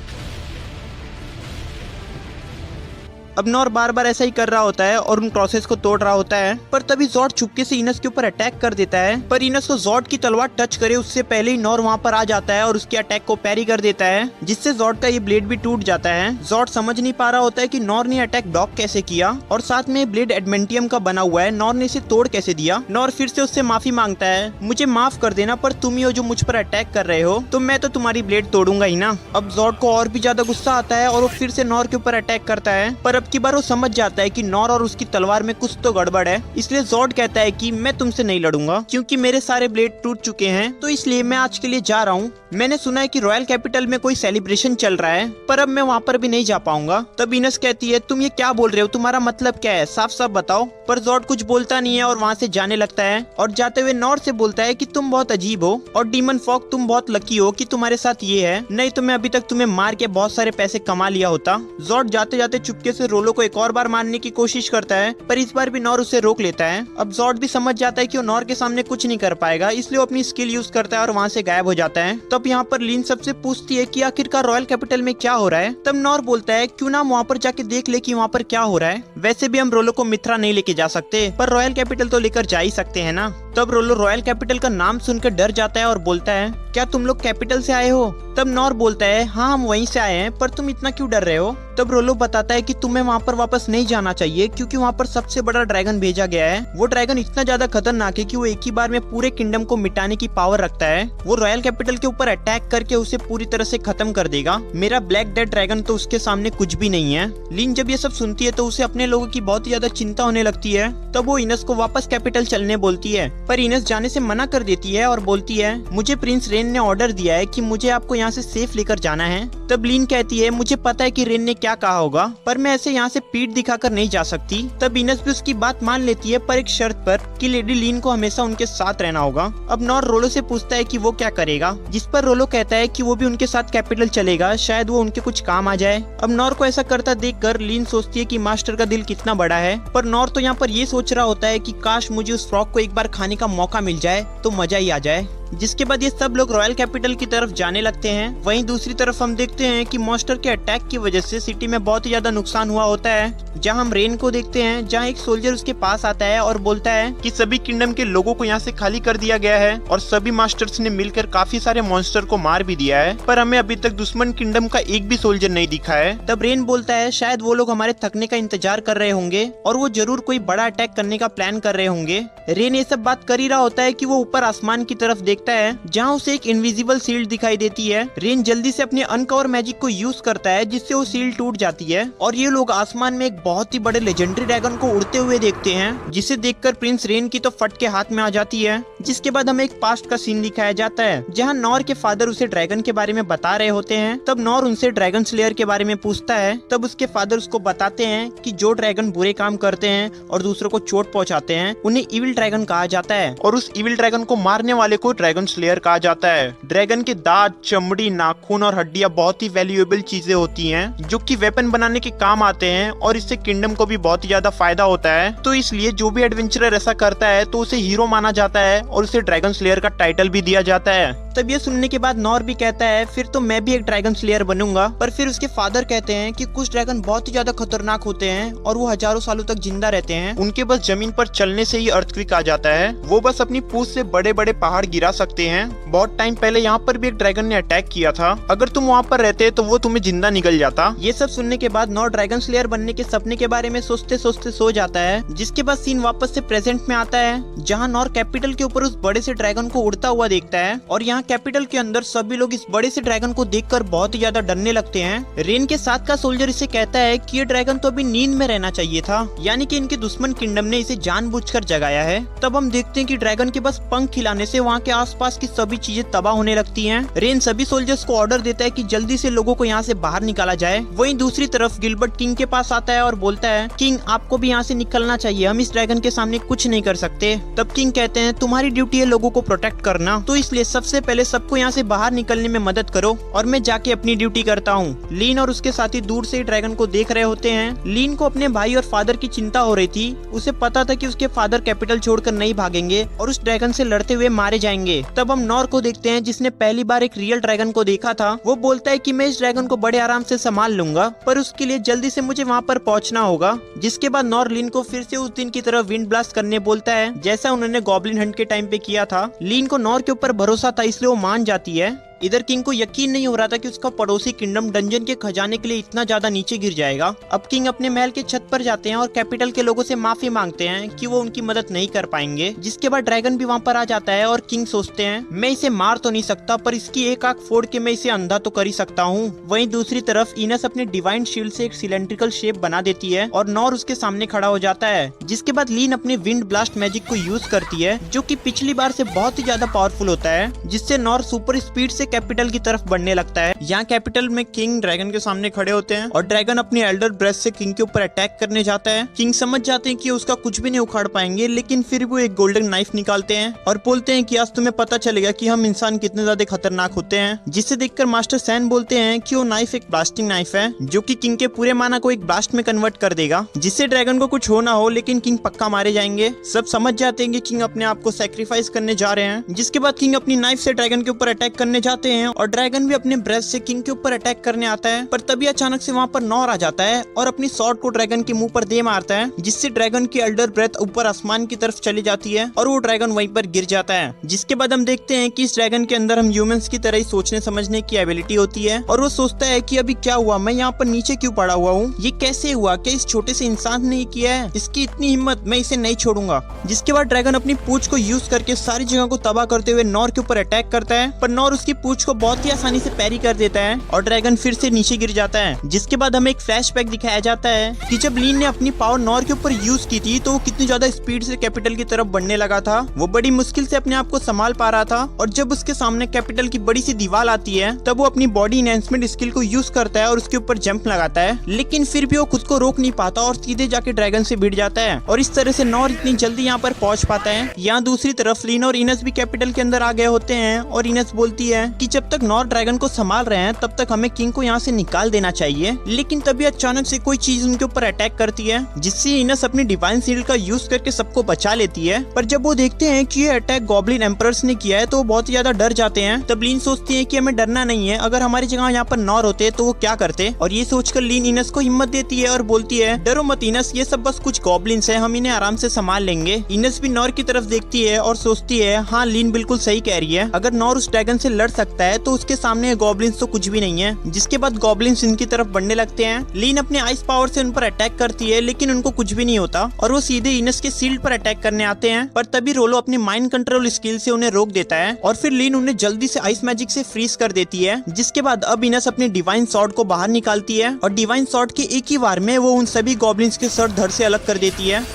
अब नॉर बार बार ऐसा ही कर रहा होता है और उन क्रॉसेस को तोड़ रहा होता है, पर तभी जॉर्ड चुपके से इनस के ऊपर अटैक कर देता है। पर इनस को जॉर्ड की तलवार टच करे उससे पहले ही नॉर वहां पर आ जाता है और उसके अटैक को पैरी कर देता है, जिससे जॉर्ड का ये ब्लेड भी टूट जाता है। जॉर्ड समझ नहीं पा रहा होता है कि नॉर ने अटैक डॉक कैसे किया और साथ में ब्लेड एडमेंटियम का बना हुआ है, नॉर ने इसे तोड़ कैसे दिया। नॉर फिर से उससे माफी मांगता है, मुझे माफ कर देना, पर तुम ही हो जो मुझ पर अटैक कर रहे हो, तो मैं तो तुम्हारी ब्लेड तोड़ूंगा ही ना। अब जॉर्ड को और भी ज्यादा गुस्सा आता है और वो फिर से नॉर के ऊपर अटैक करता है, पर अब की बार वो समझ जाता है कि नॉर और उसकी तलवार में कुछ तो गड़बड़ है। इसलिए जॉर्ड कहता है कि मैं तुमसे नहीं लड़ूंगा, क्योंकि मेरे सारे ब्लेड टूट चुके हैं, तो इसलिए मैं आज के लिए जा रहा हूँ। मैंने सुना है कि रॉयल कैपिटल में कोई सेलिब्रेशन चल रहा है, पर अब मैं वहाँ पर भी नहीं जा पाऊंगा। तब इनस कहती है, तुम ये क्या बोल रहे हो, तुम्हारा मतलब क्या है, साफ साफ बताओ। पर जॉर्ड कुछ बोलता नहीं है और वहाँ से जाने लगता है और जाते हुए नॉर से बोलता है कि तुम बहुत अजीब हो और डीमन फॉग तुम बहुत लकी हो कि तुम्हारे साथ ये है, नहीं तो मैं अभी तक तुम्हें मार के बहुत सारे पैसे कमा लिया होता। जॉर्ड जाते जाते चुपके से रोलो को एक और बार मारने की कोशिश करता है, पर इस बार भी नॉर उसे रोक लेता है। अब जॉर्ड भी समझ जाता है कि वो नॉर के सामने कुछ नहीं कर पाएगा, इसलिए वो अपनी स्किल यूज करता है और वहाँ से गायब हो जाता है। तब यहाँ पर लीन सबसे पूछती है कि आखिरकार रॉयल कैपिटल में क्या हो रहा है। तब नॉर बोलता है, क्यों ना हम वहाँ पर जाके देख ले कि वहाँ पर क्या हो रहा है। वैसे भी हम रोलो को मित्रा नहीं लेके जा सकते, पर रॉयल कैपिटल तो लेकर जा ही सकते हैं ना। तब रोलो रॉयल कैपिटल का नाम सुनकर डर जाता है और बोलता है, क्या तुम लोग कैपिटल से आए हो। तब नॉर बोलता है, हाँ हम वहीं से आए हैं, पर तुम इतना क्यों डर रहे हो। तब रोलो बताता है कि तुम्हें वहाँ पर वापस नहीं जाना चाहिए, क्योंकि वहाँ पर सबसे बड़ा ड्रैगन भेजा गया है। वो ड्रैगन इतना ज्यादा खतरनाक है कि वो एक ही बार में पूरे किंगडम को मिटाने की पावर रखता है। वो रॉयल कैपिटल के ऊपर अटैक करके उसे पूरी तरह से खत्म कर देगा। मेरा ब्लैक डेड ड्रैगन तो उसके सामने कुछ भी नहीं है। लीन जब ये सब सुनती है तो उसे अपने लोगों की बहुत ज्यादा चिंता होने लगती है। तब वो इनस को वापस कैपिटल चलने बोलती है, पर इनस जाने से मना कर देती है और बोलती है, मुझे प्रिंस रेन ने ऑर्डर दिया है कि मुझे आपको यहाँ से सेफ लेकर जाना है। तब लीन कहती है, मुझे पता है कि रेन ने क्या कहा होगा, पर मैं ऐसे यहाँ से पीठ दिखाकर नहीं जा सकती। तब इनस भी उसकी बात मान लेती है, पर एक शर्त पर कि लेडी लीन को हमेशा उनके साथ रहना होगा। अब नॉर रोलो से पूछता है कि वो क्या करेगा, जिस पर रोलो कहता है कि वो भी उनके साथ कैपिटल चलेगा, शायद वो उनके कुछ काम आ जाए। अब नॉर को ऐसा करता देखकर लीन सोचती है कि मास्टर का दिल कितना बड़ा है, पर नॉर तो यहाँ पर ये सोच रहा होता है कि काश मुझे उस फ्रॉग को एक बार खाने का मौका मिल जाए तो मजा ही आ जाए। जिसके बाद ये सब लोग रॉयल कैपिटल की तरफ जाने लगते हैं। वहीं दूसरी तरफ हम देखते हैं कि मॉन्स्टर के अटैक की वजह से सिटी में बहुत ही ज्यादा नुकसान हुआ होता है। जहाँ हम रेन को देखते हैं, जहाँ एक सोल्जर उसके पास आता है और बोलता है कि सभी किंगडम के लोगों को यहाँ से खाली कर दिया गया है और सभी मास्टर्स ने मिलकर काफी सारे मॉन्स्टर को मार भी दिया है, पर हमें अभी तक दुश्मन किंगडम का एक भी सोल्जर नहीं दिखा है। तब रेन बोलता है शायद वो लोग हमारे थकने का इंतजार कर रहे होंगे और वो जरूर कोई बड़ा अटैक करने का प्लान कर रहे होंगे। रेन ये सब बात कर ही रहा होता है कि वो ऊपर आसमान की तरफ देखता है, जहाँ उसे एक इनविजिबल शील्ड दिखाई देती है। रेन जल्दी से अपने अनकवर मैजिक को यूज करता है, जिससे वो शील्ड टूट जाती है और ये लोग आसमान में एक बहुत ही बड़े लेजेंडरी ड्रैगन को उड़ते हुए देखते हैं, जिसे देखकर प्रिंस रेन की तो फट के हाथ में आ जाती है। जिसके बाद हमें एक पास्ट का सीन दिखाया जाता है, जहाँ नॉर के फादर उसे ड्रैगन के बारे में बता रहे होते हैं। तब नॉर उनसे ड्रैगन स्लेयर के बारे में पूछता है। तब उसके फादर उसको बताते हैं कि जो ड्रैगन बुरे काम करते हैं और दूसरों को चोट पहुंचाते हैं, उन्हें इविल ड्रैगन कहा जाता है और उस इविल ड्रैगन को मारने वाले को ड्रैगन स्लेयर कहा जाता है। ड्रैगन के दांत, चमड़ी, नाखून और हड्डियां बहुत ही वैल्यूएबल चीजें होती हैं, जो कि वेपन बनाने के काम आते हैं और इससे किंगडम को भी बहुत ही ज्यादा फायदा होता है। तो इसलिए जो भी एडवेंचरर ऐसा करता है तो उसे हीरो माना जाता है और उसे ड्रैगन स्लेयर का टाइटल भी दिया जाता है। तब ये सुनने के बाद नॉर भी कहता है फिर तो मैं भी एक ड्रैगन स्लेयर बनूंगा। पर फिर उसके फादर कहते हैं कि कुछ ड्रैगन बहुत ही ज्यादा खतरनाक होते हैं और वो हजारों सालों तक जिंदा रहते हैं। उनके बस जमीन पर चलने से ही अर्थक्वेक आ जाता है। वो बस अपनी पूंछ से बड़े बड़े पहाड़ गिरा सकते हैं। बहुत टाइम पहले यहाँ पर भी एक ड्रैगन ने अटैक किया था। अगर तुम वहाँ पर रहते तो वो तुम्हें जिंदा निकल जाता। ये सब सुनने के बाद नॉर ड्रैगन स्लेयर बनने के सपने के बारे में सोचते सोचते सो जाता है। जिसके बाद सीन वापस से प्रेजेंट में आता है, जहाँ नॉर कैपिटल के ऊपर उस बड़े से ड्रैगन को उड़ता हुआ देखता है और यहाँ कैपिटल के अंदर सभी लोग इस बड़े से ड्रैगन को देखकर बहुत ही ज्यादा डरने लगते हैं। रेन के साथ का सोल्जर इसे कहता है कि ये ड्रैगन तो अभी नींद में रहना चाहिए था, यानी कि इनके दुश्मन किंगडम ने इसे जानबूझकर जगाया है। तब हम देखते हैं कि ड्रैगन के बस पंख खिलाने से वहाँ के आसपास की सभी चीजें तबाह होने लगती हैं। रेन सभी सोल्जर्स को ऑर्डर देता है कि जल्दी से लोगों को यहाँ से बाहर निकाला जाए। वहीं दूसरी तरफ गिलबर्ट किंग के पास आता है और बोलता है किंग आपको भी यहाँ से निकलना चाहिए, हम इस ड्रैगन के सामने कुछ नहीं कर सकते। तब किंग कहते हैं तुम्हारी ड्यूटी है लोगों को प्रोटेक्ट करना, तो इसलिए सबसे पहले सबको यहाँ से बाहर निकलने में मदद करो और मैं जाके अपनी ड्यूटी करता हूँ। लीन और उसके साथी दूर से ड्रैगन को देख रहे होते हैं। लीन को अपने भाई और फादर की चिंता हो रही थी। उसे पता था कि उसके फादर कैपिटल छोड़कर नहीं भागेंगे और उस ड्रैगन से लड़ते हुए मारे जाएंगे। तब हम नॉर को देखते हैं, जिसने पहली बार एक रियल ड्रैगन को देखा था। वो बोलता है कि मैं इस ड्रैगन को बड़े आराम से संभाल लूंगा, पर उसके लिए जल्दी से मुझे वहाँ पर पहुँचना होगा। जिसके बाद नॉर लीन को फिर से उस दिन की तरह विंड ब्लास्ट करने बोलता है, जैसा उन्होंने गॉब्लिन हंट के टाइम पे किया था। लीन को नॉर के ऊपर भरोसा था, इसलिए वो मान जाती है। इधर किंग को यकीन नहीं हो रहा था कि उसका पड़ोसी किंगडम डंजन के खजाने के लिए इतना ज्यादा नीचे गिर जाएगा। अब किंग अपने महल के छत पर जाते हैं और कैपिटल के लोगों से माफी मांगते हैं कि वो उनकी मदद नहीं कर पाएंगे। जिसके बाद ड्रैगन भी वहाँ पर आ जाता है और किंग सोचते हैं मैं इसे मार तो नहीं सकता, पर इसकी एक आंख फोड़ के मैं इसे अंधा तो कर ही सकता हूँ। वहीं दूसरी तरफ इनस अपने डिवाइन शील्ड से एक सिलेंड्रिकल शेप बना देती है और नॉर उसके सामने खड़ा हो जाता है। जिसके बाद लीन अपने विंड ब्लास्ट मैजिक को यूज करती है, जो कि पिछली बार से बहुत ही ज्यादा पावरफुल होता है, जिससे नॉर सुपर स्पीड से कैपिटल की तरफ बढ़ने लगता है। यहाँ कैपिटल में किंग ड्रैगन के सामने खड़े होते हैं और ड्रैगन अपनी एल्डर ब्रेथ से किंग के ऊपर अटैक करने जाता है। किंग समझ जाते हैं कि उसका कुछ भी नहीं उखाड़ पाएंगे, लेकिन फिर वो एक गोल्डन नाइफ निकालते हैं और बोलते हैं कि आज तुम्हें पता चलेगा कि हम इंसान कितने ज्यादा खतरनाक होते हैं। जिसे देखकर मास्टर सैन बोलते हैं कि वो नाइफ एक ब्लास्टिंग नाइफ है, जो कि किंग के पूरे माना को एक ब्लास्ट में कन्वर्ट कर देगा, जिससे ड्रैगन को कुछ हो ना हो, लेकिन किंग पक्का मारे जाएंगे। सब समझ जाते हैं कि किंग अपने आप को सैक्रिफाइस करने जा रहे हैं। जिसके बाद किंग अपनी नाइफ से ड्रैगन के ऊपर अटैक करने जाते हैं और ड्रैगन भी अपने ब्रेथ से किंग के ऊपर अटैक करने आता है। पर तभी अचानक से वहाँ पर नॉर आ जाता है और अपनी स्वॉर्ड को ड्रैगन के मुंह पर दे मारता है, जिससे ड्रैगन की एल्डर ब्रेथ ऊपर आसमान की तरफ चली जाती है और वो ड्रैगन वहीं पर गिर जाता है। जिसके बाद हम देखते हैं कि इस ड्रैगन के अंदर हम ह्यूमंस की तरह ही सोचने समझने की एबिलिटी होती है और वो सोचता है कि अभी क्या हुआ, मैं यहाँ पर नीचे क्यों पड़ा हुआ हूँ, ये कैसे हुआ, क्या इस छोटे से इंसान ने किया है, इसकी इतनी हिम्मत, मैं इसे नहीं छोड़ूंगा। जिसके बाद ड्रैगन अपनी पूंछ को यूज करके सारी जगह को तबाह करते हुए नॉर के ऊपर अटैक करता है, पर नॉर उसकी पूंछ को बहुत ही आसानी से पैरी कर देता है और ड्रैगन फिर से नीचे गिर जाता है। जिसके बाद हमें एक फ्लैशबैक दिखाया जाता है कि जब लीन ने अपनी पावर नॉर के ऊपर यूज की थी तो वो कितनी ज्यादा स्पीड से कैपिटल की तरफ बढ़ने लगा था। वो बड़ी मुश्किल से अपने आप को संभाल पा रहा था और जब उसके सामने कैपिटल की बड़ी सी दीवार आती है तब वो अपनी बॉडी एनहांसमेंट स्किल को यूज करता है और उसके ऊपर जंप लगाता है, लेकिन फिर भी वो खुद को रोक नहीं पाता और सीधे जाके ड्रैगन से भिड़ जाता है और इस तरह से नॉर इतनी जल्दी यहाँ पर पहुंच पाता है। यहाँ दूसरी तरफ लीन और इनस भी कैपिटल के अंदर आ गए होते हैं और इनस बोलती है कि जब तक नॉर ड्रैगन को संभाल रहे हैं तब तक हमें किंग को यहाँ से निकाल देना चाहिए। लेकिन तभी अचानक से कोई चीज उनके ऊपर अटैक करती है, जिससे इनस अपनी डिवाइन शील्ड का यूज करके सबको बचा लेती है। पर जब वो देखते हैं कि ये अटैक गॉब्लिन एम्परर्स ने किया है तो वो बहुत ज्यादा डर जाते हैं। तब लीन सोचती है कि हमें डरना नहीं है, अगर हमारी जगह यहाँ पर नॉर होते तो वो क्या करते। और ये सोचकर लीन इनस को हिम्मत देती है और बोलती है डरो मत इनस, ये सब बस कुछ गॉब्लिन्स हैं, हम इन्हें आराम से संभाल लेंगे। इनस भी नॉर की तरफ देखती है और सोचती है हाँ लीन बिल्कुल सही कह रही है, अगर नॉर उस ड्रैगन से लड़ सकता है तो उसके सामने गॉब्लिन्स तो कुछ भी नहीं है। जिसके बाद गॉब्लिन्स इनकी तरफ बढ़ने लगते हैं। लीन अपने आइस पावर से उन पर अटैक करती है लेकिन उनको कुछ भी नहीं होता और वो सीधे इनस के शील्ड पर अटैक करने आते हैं। पर तभी रोलो अपनी माइंड कंट्रोल स्किल से उन्हें रोक देता है और फिर लीन उन्हें जल्दी से आइस मैजिक से फ्रीज कर देती है। जिसके बाद अब इनस अपनी डिवाइन सॉर्ड को बाहर निकालती है और डिवाइन सॉर्ड के एक ही वार में वो उन सभी गॉब्लिन्स के सर धड़ से अलग कर देती है।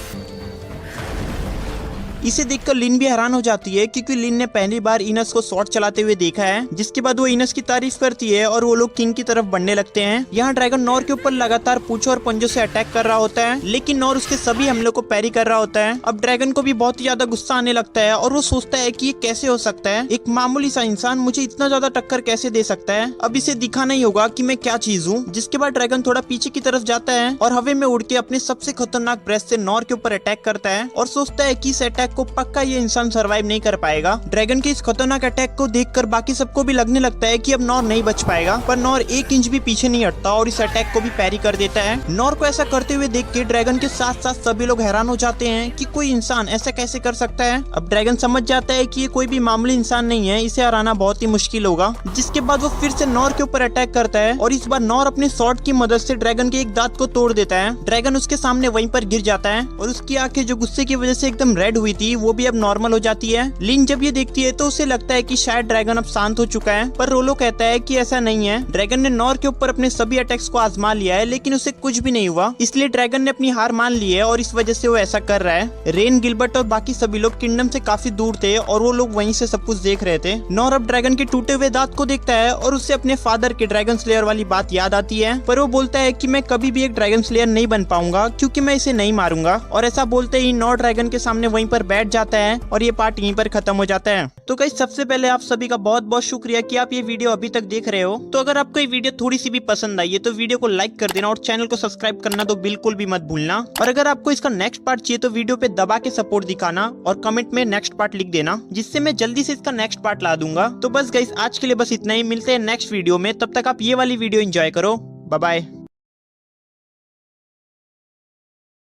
इसे देखकर लिन भी हैरान हो जाती है क्योंकि लिन ने पहली बार इनस को शॉट चलाते हुए देखा है। जिसके बाद वो इनस की तारीफ करती है और वो लोग किंग की तरफ बढ़ने लगते हैं। यहाँ ड्रैगन नॉर के ऊपर लगातार पूंछों और पंजों से अटैक कर रहा होता है लेकिन नॉर उसके सभी हमलों को पैरी कर रहा होता है। अब ड्रैगन को भी बहुत ही ज्यादा गुस्सा आने लगता है और वो सोचता है कि ये कैसे हो सकता है, एक मामूली सा इंसान मुझे इतना ज्यादा टक्कर कैसे दे सकता है, अब इसे दिखाना ही होगा कि मैं क्या चीज हूँ। जिसके बाद ड्रैगन थोड़ा पीछे की तरफ जाता है और हवा में उड़ के अपने सबसे खतरनाक ब्रेथ से नॉर के ऊपर अटैक करता है और सोचता है कि इस अटैक को पक्का ये इंसान सरवाइव नहीं कर पाएगा। ड्रैगन के इस खतरनाक अटैक को देखकर बाकी सबको भी लगने लगता है कि अब नॉर नहीं बच पाएगा, पर नॉर एक इंच भी पीछे नहीं हटता और इस अटैक को भी पैरी कर देता है। नॉर को ऐसा करते हुए देख के ड्रैगन के साथ साथ सभी लोग हैरान हो जाते हैं कि कोई इंसान ऐसा कैसे कर सकता है। अब ड्रैगन समझ जाता है कि ये कोई भी मामूली इंसान नहीं है, इसे हराना बहुत ही मुश्किल होगा। जिसके बाद वो फिर से नॉर के ऊपर अटैक करता है और इस बार नॉर अपने स्वॉर्ड की मदद से ड्रैगन के एक दांत को तोड़ देता है। ड्रैगन उसके सामने वहीं पर गिर जाता है और उसकी आंखें जो गुस्से की वजह से एकदम रेड हुई थी वो भी अब नॉर्मल हो जाती है। लिन जब ये देखती है तो उसे लगता है कि शायद ड्रैगन अब शांत हो चुका है, पर रोलो कहता है कि ऐसा नहीं है। ड्रैगन ने नॉर के ऊपर अपने सभी अटैक्स को आजमा लिया है लेकिन उसे कुछ भी नहीं हुआ, इसलिए ड्रैगन ने अपनी हार मान ली है और इस वजह से वो ऐसा कर रहा है। रेन, गिलबर्ट और बाकी सभी लोग किंगडम से काफी दूर थे और वो लोग वहीं से सब कुछ देख रहे थे। नॉर अब ड्रैगन के टूटे हुए दांत को देखता है और उससे अपने फादर के ड्रैगन स्लेयर वाली बात याद आती है, पर वो बोलता है कि मैं कभी भी एक ड्रैगन स्लेयर नहीं बन पाऊंगा क्योंकि मैं इसे नहीं मारूंगा। और ऐसा बोलते ही नॉर ड्रैगन के सामने वहीं पर बैठ जाता है और ये पार्ट यहीं पर खत्म हो जाता है। तो गाइस सबसे पहले आप सभी का बहुत बहुत शुक्रिया कि आप ये वीडियो अभी तक देख रहे हो। तो अगर आपको ये वीडियो थोड़ी सी भी पसंद आई है तो वीडियो को लाइक कर देना और चैनल को सब्सक्राइब करना तो बिल्कुल भी मत भूलना। और अगर आपको इसका नेक्स्ट पार्ट चाहिए तो वीडियो पे दबा के सपोर्ट दिखाना और कमेंट में नेक्स्ट पार्ट लिख देना, जिससे मैं जल्दी से इसका नेक्स्ट पार्ट ला दूंगा। तो बस गाइस आज के लिए बस इतना ही, मिलते हैं नेक्स्ट वीडियो में, तब तक आप ये वाली वीडियो एंजॉय करो। Bye bye.